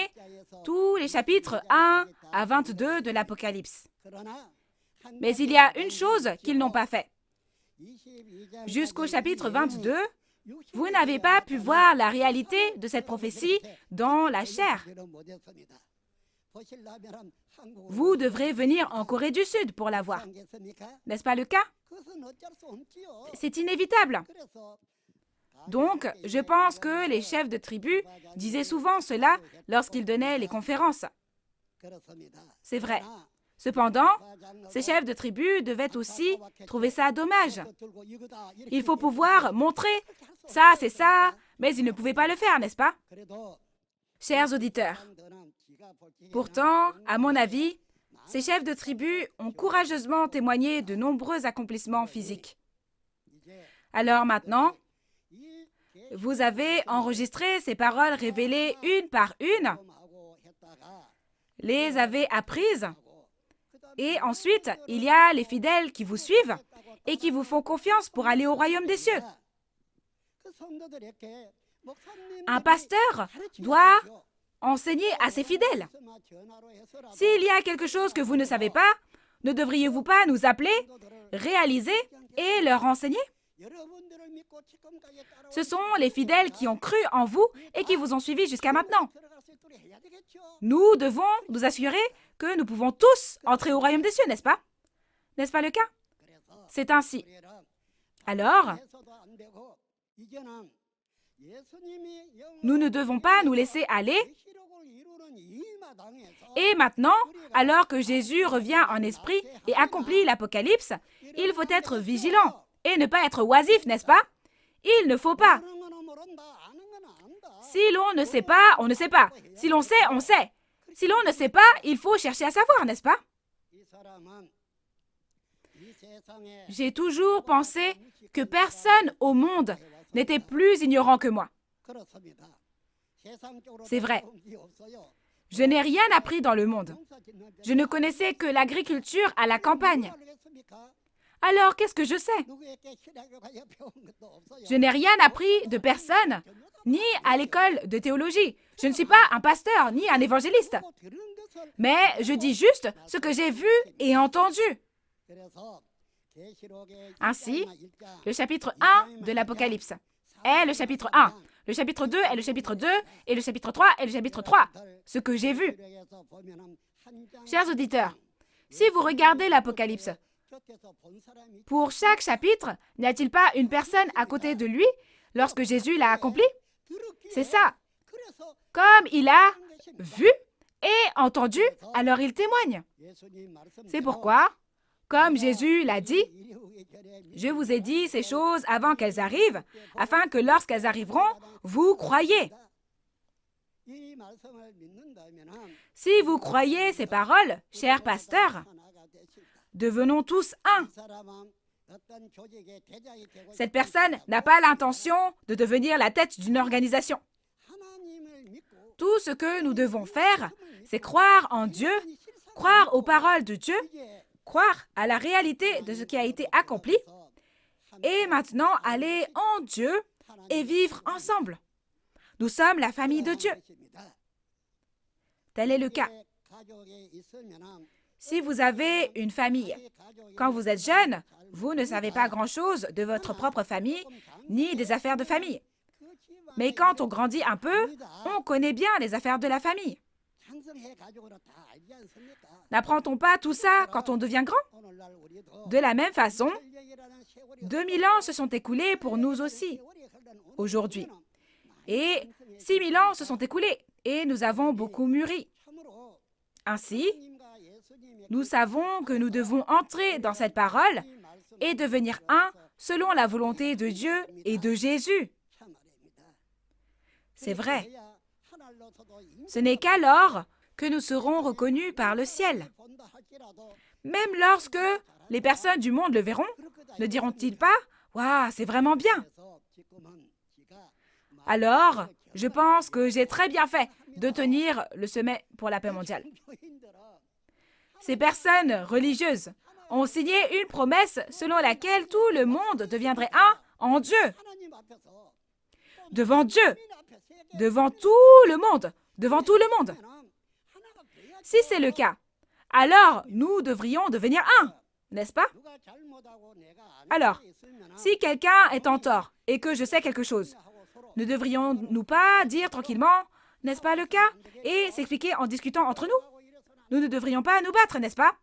tous les chapitres 1 à 22 de l'Apocalypse. Mais il y a une chose qu'ils n'ont pas fait. Jusqu'au chapitre 22, vous n'avez pas pu voir la réalité de cette prophétie dans la chair. Vous devrez venir en Corée du Sud pour la voir. N'est-ce pas le cas? C'est inévitable. Donc, je pense que les chefs de tribu disaient souvent cela lorsqu'ils donnaient les conférences. C'est vrai. Cependant, ces chefs de tribu devaient aussi trouver ça dommage. Il faut pouvoir montrer ça, c'est ça, mais ils ne pouvaient pas le faire, n'est-ce pas? Chers auditeurs, pourtant, à mon avis, ces chefs de tribu ont courageusement témoigné de nombreux accomplissements physiques. Alors maintenant, vous avez enregistré ces paroles révélées une par une, les avez apprises, et ensuite, il y a les fidèles qui vous suivent et qui vous font confiance pour aller au royaume des cieux. Un pasteur doit enseigner à ses fidèles. S'il y a quelque chose que vous ne savez pas, ne devriez-vous pas nous appeler, réaliser et leur enseigner? Ce sont les fidèles qui ont cru en vous et qui vous ont suivi jusqu'à maintenant. Nous devons nous assurer que nous pouvons tous entrer au royaume des cieux, n'est-ce pas? N'est-ce pas le cas? C'est ainsi. Alors, nous ne devons pas nous laisser aller. Et maintenant, alors que Jésus revient en esprit et accomplit l'Apocalypse, il faut être vigilant et ne pas être oisif, n'est-ce pas? Il ne faut pas. Si l'on ne sait pas, on ne sait pas. Si l'on sait, on sait. Si l'on ne sait pas, il faut chercher à savoir, n'est-ce pas? J'ai toujours pensé que personne au monde n'était plus ignorant que moi. C'est vrai. Je n'ai rien appris dans le monde. Je ne connaissais que l'agriculture à la campagne. Alors, qu'est-ce que je sais? Je n'ai rien appris de personne, ni à l'école de théologie. Je ne suis pas un pasteur, ni un évangéliste. Mais je dis juste ce que j'ai vu et entendu. Ainsi, le chapitre 1 de l'Apocalypse est le chapitre 1. Le chapitre 2 est le chapitre 2, et le chapitre 3 est le chapitre 3. Ce que j'ai vu. Chers auditeurs, si vous regardez l'Apocalypse, pour chaque chapitre, n'y a-t-il pas une personne à côté de lui lorsque Jésus l'a accompli? C'est ça. Comme il a vu et entendu, alors il témoigne. C'est pourquoi, comme Jésus l'a dit, je vous ai dit ces choses avant qu'elles arrivent, afin que lorsqu'elles arriveront, vous croyez. Si vous croyez ces paroles, chers pasteurs, devenons tous un. Cette personne n'a pas l'intention de devenir la tête d'une organisation. Tout ce que nous devons faire, c'est croire en Dieu, croire aux paroles de Dieu, croire à la réalité de ce qui a été accompli, et maintenant aller en Dieu et vivre ensemble. Nous sommes la famille de Dieu. Tel est le cas. Si vous avez une famille, quand vous êtes jeune, vous ne savez pas grand-chose de votre propre famille, ni des affaires de famille. Mais quand on grandit un peu, on connaît bien les affaires de la famille. N'apprend-on pas tout ça quand on devient grand? De la même façon, 2000 ans se sont écoulés pour nous aussi, aujourd'hui. Et 6000 ans se sont écoulés, et nous avons beaucoup mûri. Ainsi, nous savons que nous devons entrer dans cette parole et devenir un selon la volonté de Dieu et de Jésus. C'est vrai. Ce n'est qu'alors que nous serons reconnus par le ciel. Même lorsque les personnes du monde le verront, ne diront-ils pas « Waouh, c'est vraiment bien !» Alors, je pense que j'ai très bien fait de tenir le sommet pour la paix mondiale. Ces personnes religieuses ont signé une promesse selon laquelle tout le monde deviendrait un en Dieu. Devant Dieu, devant tout le monde, devant tout le monde. Si c'est le cas, alors nous devrions devenir un, n'est-ce pas? Alors, si quelqu'un est en tort et que je sais quelque chose, ne devrions-nous pas dire tranquillement, n'est-ce pas le cas, et s'expliquer en discutant entre nous? nous ne devrions pas nous battre, n'est-ce pas?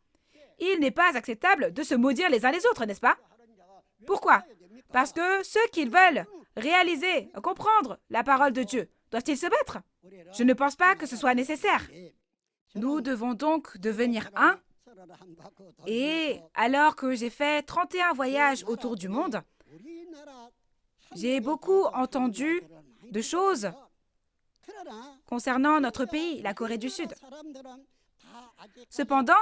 Il n'est pas acceptable de se maudire les uns les autres, n'est-ce pas? Pourquoi? Parce que ceux qui veulent réaliser, comprendre la parole de Dieu, doivent-ils se battre? Je ne pense pas que ce soit nécessaire. Nous devons donc devenir un. Et alors que j'ai fait 31 voyages autour du monde, j'ai beaucoup entendu de choses concernant notre pays, la Corée du Sud. Cependant,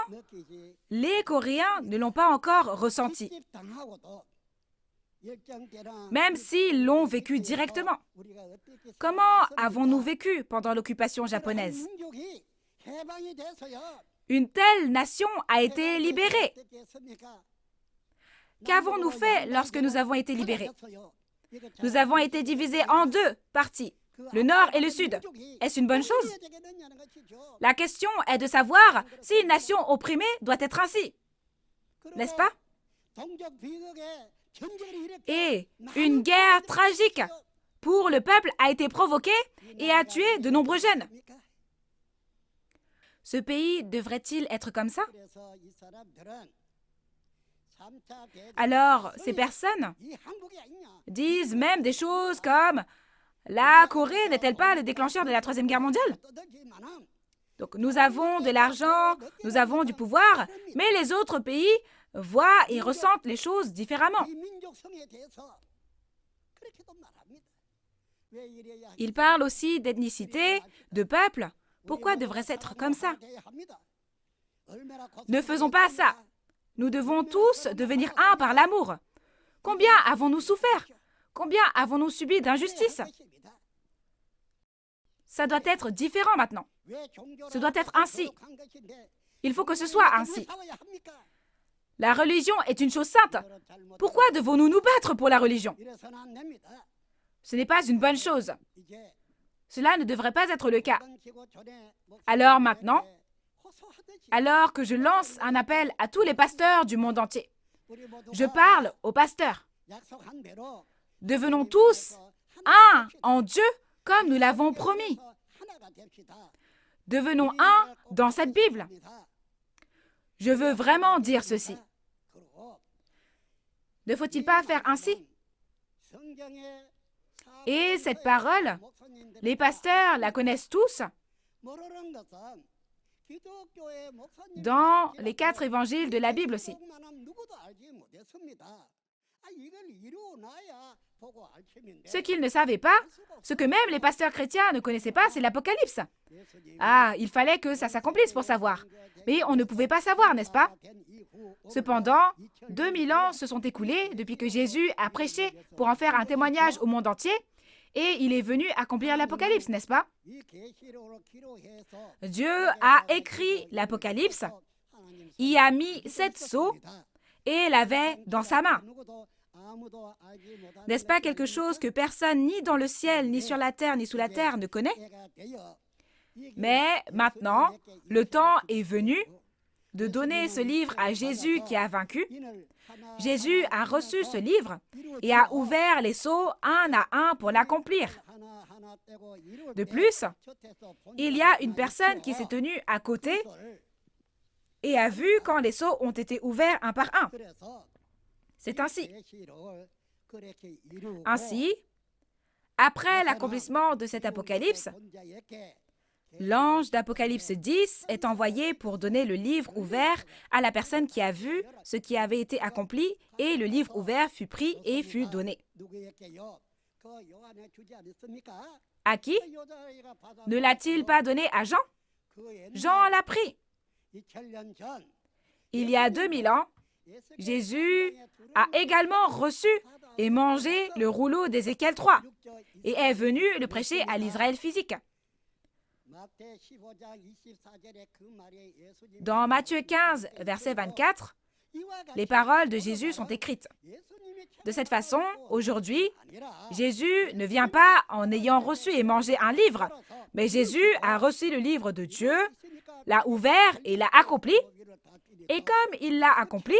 les Coréens ne l'ont pas encore ressenti, même s'ils l'ont vécu directement. Comment avons-nous vécu pendant l'occupation japonaise? Une telle nation a été libérée. Qu'avons-nous fait lorsque nous avons été libérés? Nous avons été divisés en deux parties, le nord et le sud. Est-ce une bonne chose? La question est de savoir si une nation opprimée doit être ainsi. N'est-ce pas? Et une guerre tragique pour le peuple a été provoquée et a tué de nombreux jeunes. Ce pays devrait-il être comme ça? Alors, ces personnes disent même des choses comme « La Corée n'est-elle pas le déclencheur de la Troisième Guerre mondiale ?» Donc, nous avons de l'argent, nous avons du pouvoir, mais les autres pays voient et ressentent les choses différemment. Ils parlent aussi d'ethnicité, de peuple. Pourquoi devrait-ce être comme ça? Ne faisons pas ça. Nous devons tous devenir un par l'amour. Combien avons-nous souffert? Combien avons-nous subi d'injustice? Ça doit être différent maintenant. Ce doit être ainsi. Il faut que ce soit ainsi. La religion est une chose sainte. Pourquoi devons-nous nous battre pour la religion? Ce n'est pas une bonne chose. Cela ne devrait pas être le cas. Alors maintenant, alors que je lance un appel à tous les pasteurs du monde entier, je parle aux pasteurs. Devenons tous un en Dieu comme nous l'avons promis. Devenons un dans cette Bible. Je veux vraiment dire ceci. Ne faut-il pas faire ainsi? Et cette parole, les pasteurs la connaissent tous. Dans les 4 évangiles de la Bible aussi. Ce qu'ils ne savaient pas, ce que même les pasteurs chrétiens ne connaissaient pas, c'est l'Apocalypse. Ah, il fallait que ça s'accomplisse pour savoir. Mais on ne pouvait pas savoir, n'est-ce pas? Cependant, 2000 ans se sont écoulés depuis que Jésus a prêché pour en faire un témoignage au monde entier, et il est venu accomplir l'Apocalypse, n'est-ce pas? Dieu a écrit l'Apocalypse, y a mis 7 sceaux et l'avait dans sa main. N'est-ce pas quelque chose que personne, ni dans le ciel, ni sur la terre, ni sous la terre, ne connaît? Mais maintenant, le temps est venu de donner ce livre à Jésus qui a vaincu. Jésus a reçu ce livre et a ouvert les sceaux un à un pour l'accomplir. De plus, il y a une personne qui s'est tenue à côté et a vu quand les sceaux ont été ouverts un par un. C'est ainsi. Ainsi, après l'accomplissement de cet apocalypse, l'ange d'Apocalypse 10 est envoyé pour donner le livre ouvert à la personne qui a vu ce qui avait été accompli, et le livre ouvert fut pris et fut donné. À qui? Ne l'a-t-il pas donné à Jean? Jean l'a pris. Il y a 2000 ans, Jésus a également reçu et mangé le rouleau d'Ézéchiel 3 et est venu le prêcher à l'Israël physique. Dans Matthieu 15, verset 24, les paroles de Jésus sont écrites. De cette façon, aujourd'hui, Jésus ne vient pas en ayant reçu et mangé un livre, mais Jésus a reçu le livre de Dieu, l'a ouvert et l'a accompli. Et comme il l'a accompli,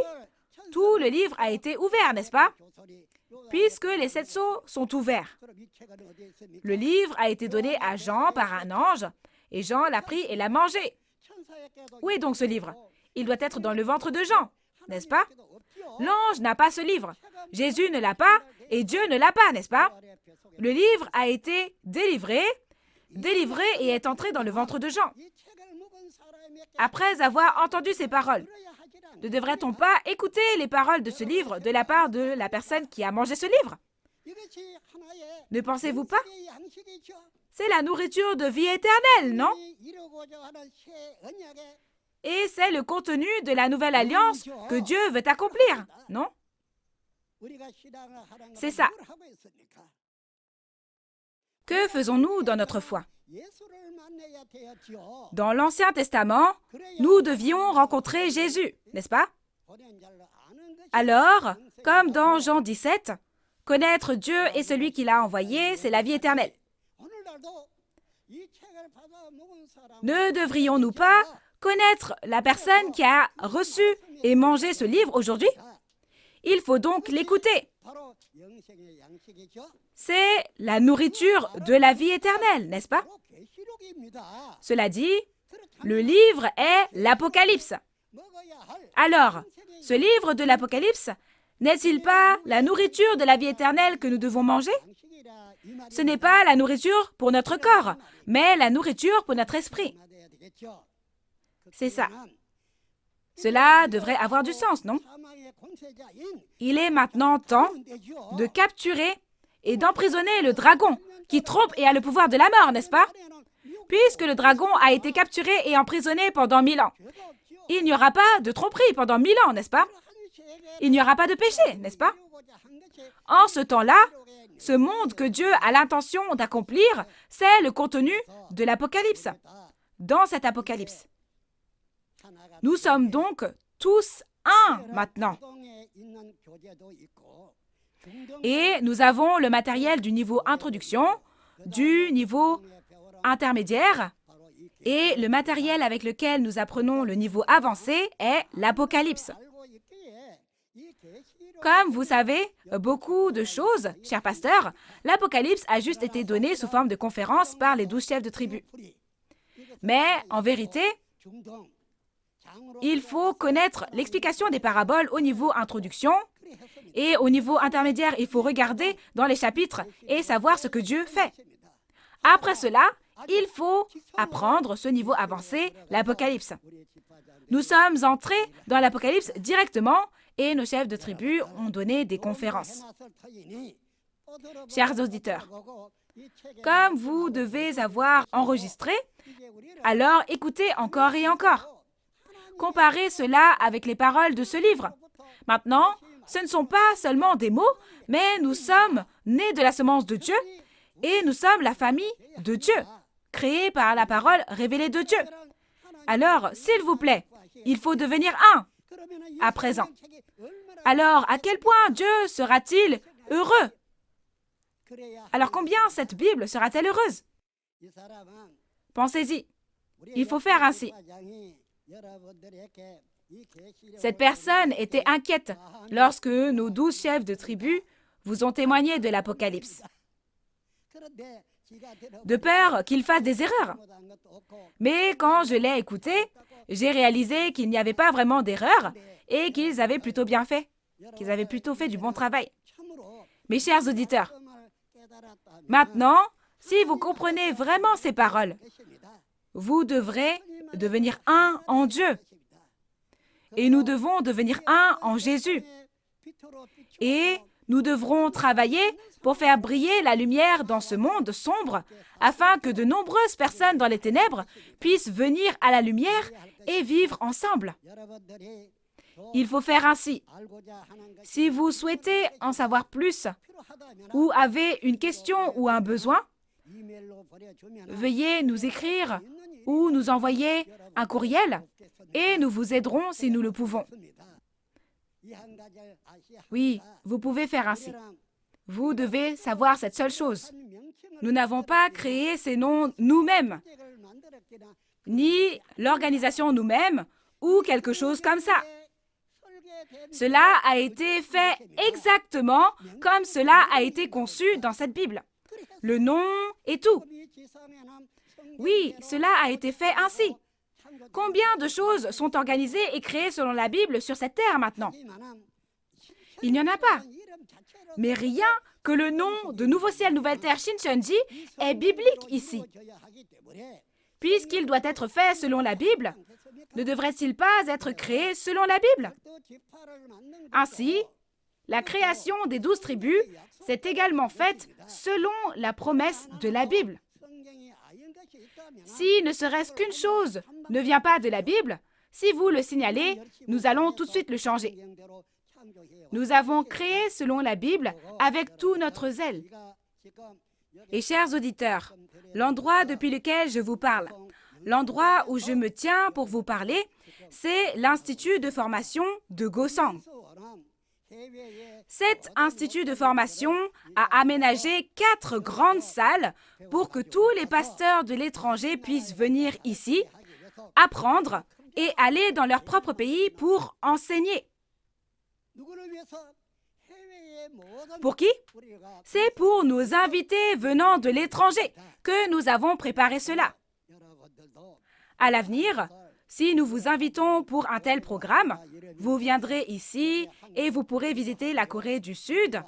tout le livre a été ouvert, n'est-ce pas? Puisque les 7 sceaux sont ouverts. Le livre a été donné à Jean par un ange, et Jean l'a pris et l'a mangé. Où est donc ce livre? Il doit être dans le ventre de Jean, n'est-ce pas? L'ange n'a pas ce livre. Jésus ne l'a pas et Dieu ne l'a pas, n'est-ce pas? Le livre a été délivré et est entré dans le ventre de Jean. Après avoir entendu ces paroles, ne devrait-on pas écouter les paroles de ce livre de la part de la personne qui a mangé ce livre? Ne pensez-vous pas? C'est la nourriture de vie éternelle, non? Et c'est le contenu de la nouvelle alliance que Dieu veut accomplir, non? C'est ça. Que faisons-nous dans notre foi? Dans l'Ancien Testament, nous devions rencontrer Jésus, n'est-ce pas? Alors, comme dans Jean 17, connaître Dieu et celui qui l'a envoyé, c'est la vie éternelle. Ne devrions-nous pas connaître la personne qui a reçu et mangé ce livre aujourd'hui? Il faut donc l'écouter. C'est la nourriture de la vie éternelle, n'est-ce pas? Cela dit, le livre est l'Apocalypse. Alors, ce livre de l'Apocalypse n'est-il pas la nourriture de la vie éternelle que nous devons manger? Ce n'est pas la nourriture pour notre corps, mais la nourriture pour notre esprit. C'est ça. Cela devrait avoir du sens, non? Il est maintenant temps de capturer et d'emprisonner le dragon qui trompe et a le pouvoir de la mort, n'est-ce pas? Puisque le dragon a été capturé et emprisonné pendant 1000 ans. Il n'y aura pas de tromperie pendant 1000 ans, n'est-ce pas? Il n'y aura pas de péché, n'est-ce pas? En ce temps-là, ce monde que Dieu a l'intention d'accomplir, c'est le contenu de l'Apocalypse. Dans cet Apocalypse. Nous sommes donc tous un maintenant. Et nous avons le matériel du niveau introduction, du niveau intermédiaire, et le matériel avec lequel nous apprenons le niveau avancé est l'Apocalypse. Comme vous savez beaucoup de choses, chers pasteurs, l'Apocalypse a juste été donné sous forme de conférence par les 12 chefs de tribu. Mais en vérité, il faut connaître l'explication des paraboles au niveau introduction et au niveau intermédiaire, il faut regarder dans les chapitres et savoir ce que Dieu fait. Après cela, il faut apprendre ce niveau avancé, l'Apocalypse. Nous sommes entrés dans l'Apocalypse directement et nos chefs de tribu ont donné des conférences. Chers auditeurs, comme vous devez avoir enregistré, alors écoutez encore et encore. Comparez cela avec les paroles de ce livre. Maintenant, ce ne sont pas seulement des mots, mais nous sommes nés de la semence de Dieu et nous sommes la famille de Dieu, créée par la parole révélée de Dieu. Alors, s'il vous plaît, il faut devenir un à présent. Alors, à quel point Dieu sera-t-il heureux? Alors, combien cette Bible sera-t-elle heureuse? Pensez-y. Il faut faire ainsi. Cette personne était inquiète lorsque nos 12 chefs de tribu vous ont témoigné de l'Apocalypse, de peur qu'ils fassent des erreurs. Mais quand je l'ai écouté, j'ai réalisé qu'il n'y avait pas vraiment d'erreur et qu'ils avaient plutôt bien fait, qu'ils avaient plutôt fait du bon travail. Mes chers auditeurs, maintenant, si vous comprenez vraiment ces paroles, vous devrez devenir un en Dieu. Et nous devons devenir un en Jésus. Et nous devrons travailler pour faire briller la lumière dans ce monde sombre, afin que de nombreuses personnes dans les ténèbres puissent venir à la lumière et vivre ensemble. Il faut faire ainsi. Si vous souhaitez en savoir plus ou avez une question ou un besoin, veuillez nous écrire ou nous envoyer un courriel et nous vous aiderons si nous le pouvons. Oui, vous pouvez faire ainsi. Vous devez savoir cette seule chose. Nous n'avons pas créé ces noms nous-mêmes, ni l'organisation nous-mêmes ou quelque chose comme ça. Cela a été fait exactement comme cela a été conçu dans cette Bible. Le nom et tout. Oui, cela a été fait ainsi. Combien de choses sont organisées et créées selon la Bible sur cette terre maintenant? Il n'y en a pas. Mais rien que le nom de Nouveau Ciel, Nouvelle Terre, Shincheonji est biblique ici. Puisqu'il doit être fait selon la Bible, ne devrait-il pas être créé selon la Bible? Ainsi, la création des 12 tribus s'est également faite selon la promesse de la Bible. Si ne serait-ce qu'une chose ne vient pas de la Bible, si vous le signalez, nous allons tout de suite le changer. Nous avons créé selon la Bible avec tout notre zèle. Et chers auditeurs, l'endroit depuis lequel je vous parle, l'endroit où je me tiens pour vous parler, c'est l'Institut de formation de Gosang. Cet institut de formation a aménagé 4 grandes salles pour que tous les pasteurs de l'étranger puissent venir ici, apprendre et aller dans leur propre pays pour enseigner. Pour qui? C'est pour nos invités venant de l'étranger que nous avons préparé cela. À l'avenir, si nous vous invitons pour un tel programme, vous viendrez ici et vous pourrez visiter la Corée du Sud.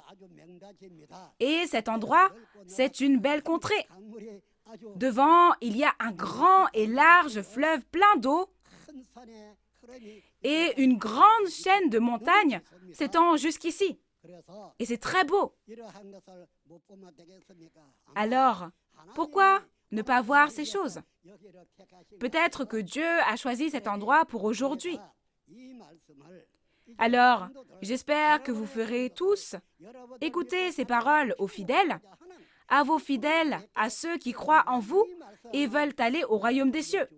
Et cet endroit, c'est une belle contrée. Devant, il y a un grand et large fleuve plein d'eau et une grande chaîne de montagnes s'étend jusqu'ici. Et c'est très beau. Alors, pourquoi ne pas voir ces choses? Peut-être que Dieu a choisi cet endroit pour aujourd'hui. Alors, j'espère que vous ferez tous écouter ces paroles aux fidèles, à vos fidèles, à ceux qui croient en vous et veulent aller au royaume des cieux.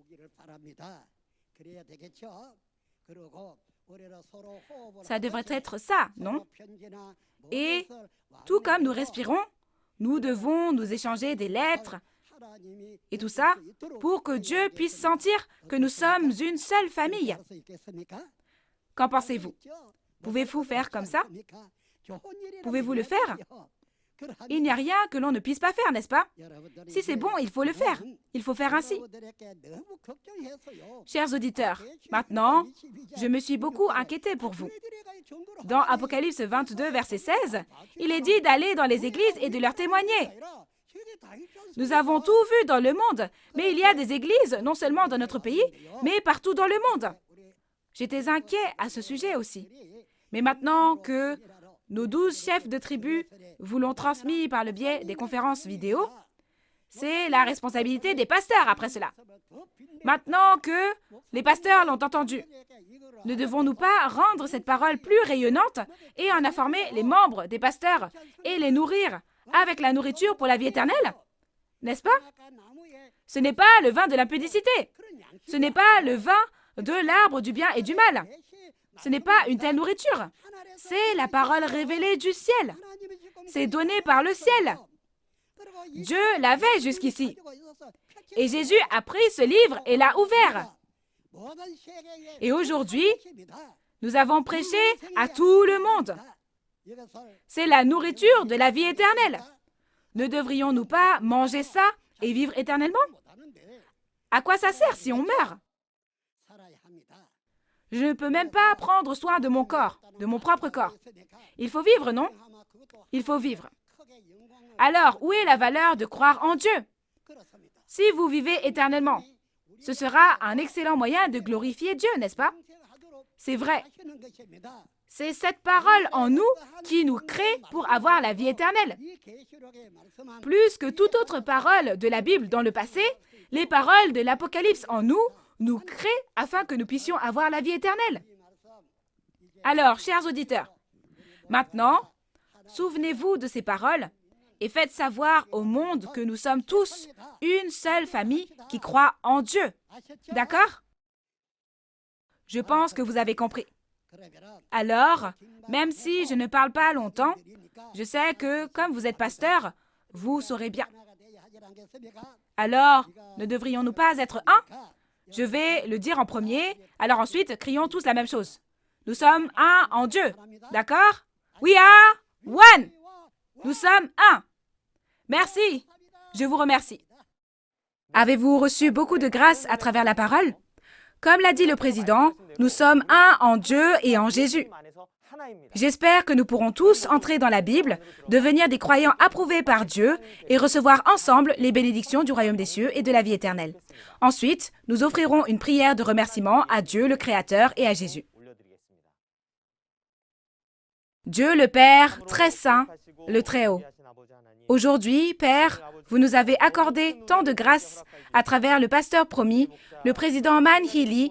Ça devrait être ça, non? Et tout comme nous respirons, nous devons nous échanger des lettres et tout ça pour que Dieu puisse sentir que nous sommes une seule famille. Qu'en pensez-vous? Pouvez-vous faire comme ça? Pouvez-vous le faire? Il n'y a rien que l'on ne puisse pas faire, n'est-ce pas? Si c'est bon, il faut le faire. Il faut faire ainsi. Chers auditeurs, maintenant, je me suis beaucoup inquiétée pour vous. Dans Apocalypse 22, verset 16, il est dit d'aller dans les églises et de leur témoigner. Nous avons tout vu dans le monde, mais il y a des églises, non seulement dans notre pays, mais partout dans le monde. J'étais inquiet à ce sujet aussi. Mais maintenant que nos 12 chefs de tribu vous l'ont transmis par le biais des conférences vidéo, c'est la responsabilité des pasteurs après cela. Maintenant que les pasteurs l'ont entendu, ne devons-nous pas rendre cette parole plus rayonnante et en informer les membres des pasteurs et les nourrir avec la nourriture pour la vie éternelle? N'est-ce pas? Ce n'est pas le vin de l'impudicité. Ce n'est pas le vin de l'arbre du bien et du mal. Ce n'est pas une telle nourriture. C'est la parole révélée du ciel. C'est donné par le ciel. Dieu l'avait jusqu'ici. Et Jésus a pris ce livre et l'a ouvert. Et aujourd'hui, nous avons prêché à tout le monde. C'est la nourriture de la vie éternelle. Ne devrions-nous pas manger ça et vivre éternellement? À quoi ça sert si on meurt? Je ne peux même pas prendre soin de mon corps, de mon propre corps. Il faut vivre, non? Il faut vivre. Alors, où est la valeur de croire en Dieu? Si vous vivez éternellement, ce sera un excellent moyen de glorifier Dieu, n'est-ce pas? C'est vrai. C'est cette parole en nous qui nous crée pour avoir la vie éternelle. Plus que toute autre parole de la Bible dans le passé, les paroles de l'Apocalypse en nous créent afin que nous puissions avoir la vie éternelle. Alors, chers auditeurs, maintenant, souvenez-vous de ces paroles et faites savoir au monde que nous sommes tous une seule famille qui croit en Dieu. D'accord? Je pense que vous avez compris. Alors, même si je ne parle pas longtemps, je sais que, comme vous êtes pasteur, vous saurez bien. Alors, ne devrions-nous pas être un? Je vais le dire en premier, alors ensuite, crions tous la même chose. Nous sommes un en Dieu, d'accord? We are one! Nous sommes un. Merci. Je vous remercie. Avez-vous reçu beaucoup de grâce à travers la parole? Comme l'a dit le président, nous sommes un en Dieu et en Jésus. J'espère que nous pourrons tous entrer dans la Bible, devenir des croyants approuvés par Dieu et recevoir ensemble les bénédictions du royaume des cieux et de la vie éternelle. Ensuite, nous offrirons une prière de remerciement à Dieu le Créateur et à Jésus. Dieu le Père, très saint, le Très-Haut. Aujourd'hui, Père, vous nous avez accordé tant de grâce à travers le pasteur promis, le président Man Hee-lee,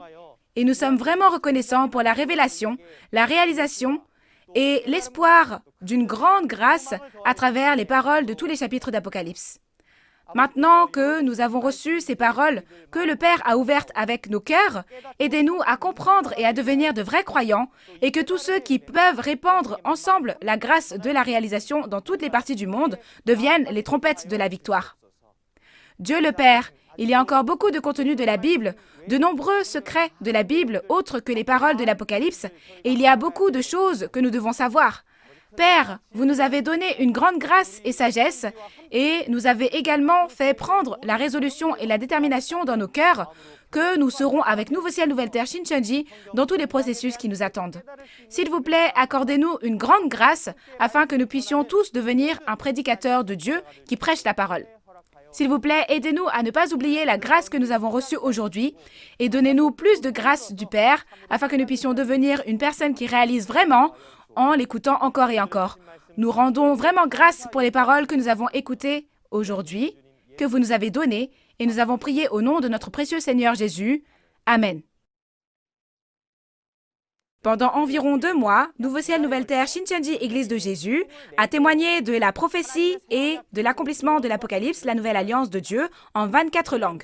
et nous sommes vraiment reconnaissants pour la révélation, la réalisation et l'espoir d'une grande grâce à travers les paroles de tous les chapitres d'Apocalypse. Maintenant que nous avons reçu ces paroles que le Père a ouvertes avec nos cœurs, aidez-nous à comprendre et à devenir de vrais croyants et que tous ceux qui peuvent répandre ensemble la grâce de la réalisation dans toutes les parties du monde deviennent les trompettes de la victoire. Dieu le Père, il y a encore beaucoup de contenu de la Bible, de nombreux secrets de la Bible autres que les paroles de l'Apocalypse, et il y a beaucoup de choses que nous devons savoir. Père, vous nous avez donné une grande grâce et sagesse, et nous avez également fait prendre la résolution et la détermination dans nos cœurs que nous serons avec Nouveau Ciel, Nouvelle Terre, Shincheonji dans tous les processus qui nous attendent. S'il vous plaît, accordez-nous une grande grâce afin que nous puissions tous devenir un prédicateur de Dieu qui prêche la parole. S'il vous plaît, aidez-nous à ne pas oublier la grâce que nous avons reçue aujourd'hui et donnez-nous plus de grâce du Père afin que nous puissions devenir une personne qui réalise vraiment en l'écoutant encore et encore. Nous rendons vraiment grâce pour les paroles que nous avons écoutées aujourd'hui, que vous nous avez données, et nous avons prié au nom de notre précieux Seigneur Jésus. Amen. Pendant environ 2 mois, Nouveau Ciel, Nouvelle Terre, Shincheonji, Église de Jésus, a témoigné de la prophétie et de l'accomplissement de l'Apocalypse, la nouvelle alliance de Dieu, en 24 langues.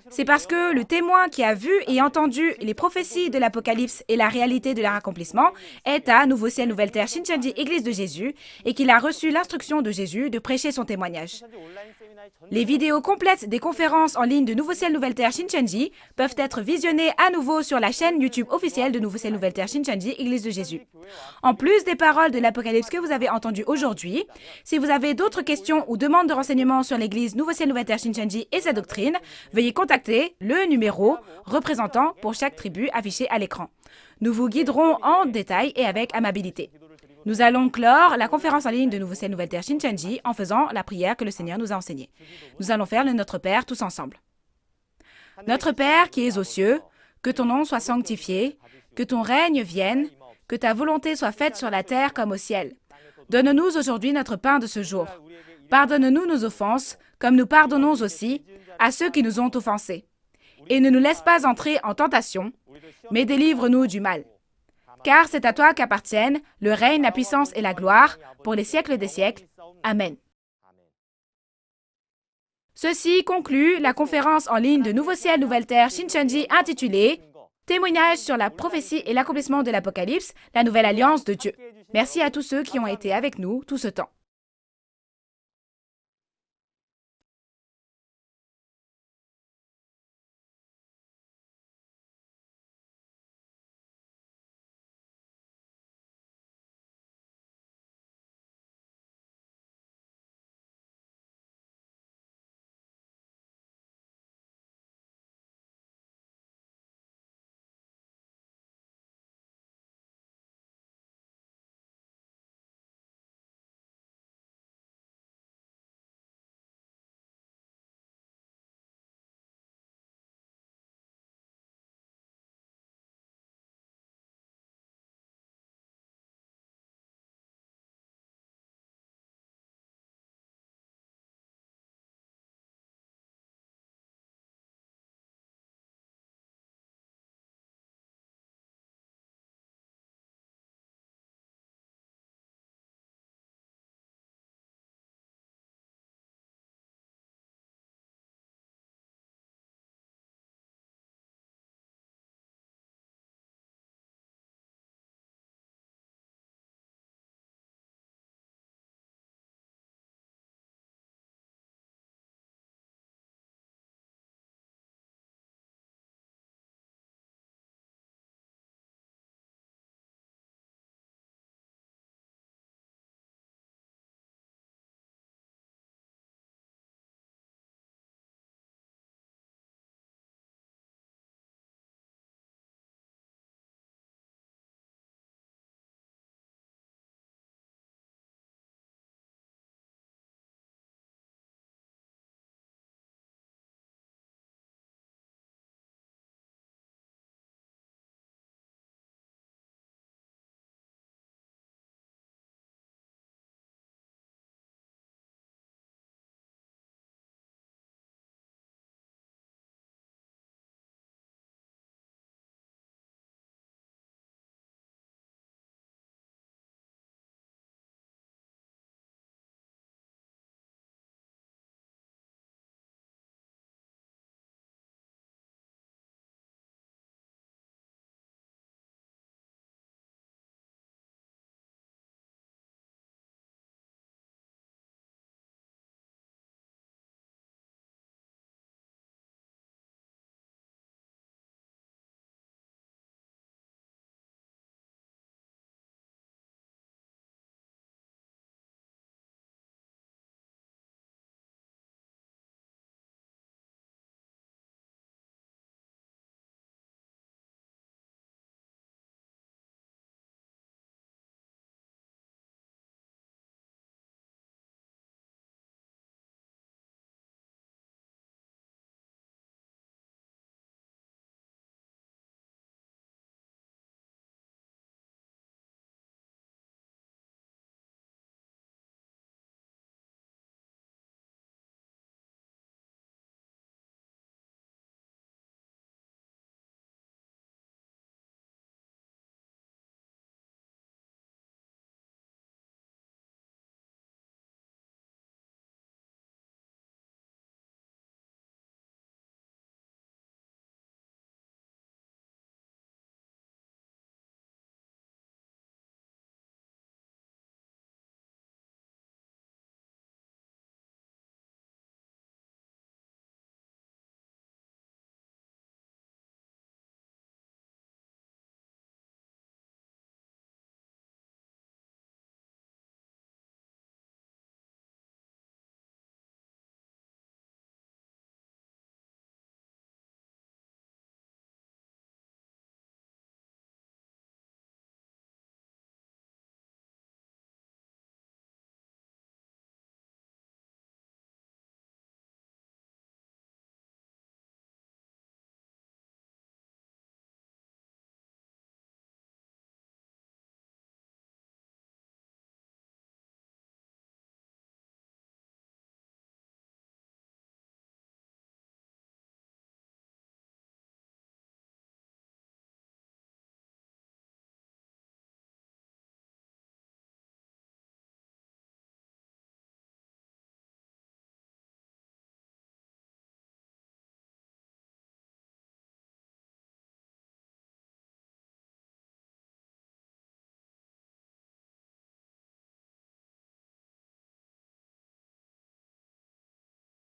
C'est parce que le témoin qui a vu et entendu les prophéties de l'Apocalypse et la réalité de leur accomplissement est à Nouveau Ciel, Nouvelle Terre, Shincheonji, Église de Jésus, et qu'il a reçu l'instruction de Jésus de prêcher son témoignage. Les vidéos complètes des conférences en ligne de Nouveau Ciel, Nouvelle Terre, Shincheonji peuvent être visionnées à nouveau sur la chaîne YouTube officielle de Nouveau Ciel, Nouvelle Terre, Shincheonji, Église de Jésus. En plus des paroles de l'Apocalypse que vous avez entendues aujourd'hui, si vous avez d'autres questions ou demandes de renseignements sur l'Église Nouveau Ciel, Nouvelle Terre, Shincheonji et sa doctrine, veuillez contacter le numéro représentant pour chaque tribu affiché à l'écran. Nous vous guiderons en détail et avec amabilité. Nous allons clore la conférence en ligne de Nouveau Ciel, Nouvelle Terre, Shincheonji en faisant la prière que le Seigneur nous a enseignée. Nous allons faire le Notre Père tous ensemble. Notre Père qui es aux cieux, que ton nom soit sanctifié, que ton règne vienne, que ta volonté soit faite sur la terre comme au ciel. Donne-nous aujourd'hui notre pain de ce jour. Pardonne-nous nos offenses, comme nous pardonnons aussi à ceux qui nous ont offensés. Et ne nous laisse pas entrer en tentation, mais délivre-nous du mal. Car c'est à toi qu'appartiennent le règne, la puissance et la gloire pour les siècles des siècles. Amen. Ceci conclut la conférence en ligne de Nouveau Ciel, Nouvelle Terre, Shincheonji intitulée « Témoignage sur la prophétie et l'accomplissement de l'Apocalypse, la nouvelle alliance de Dieu ». Merci à tous ceux qui ont été avec nous tout ce temps.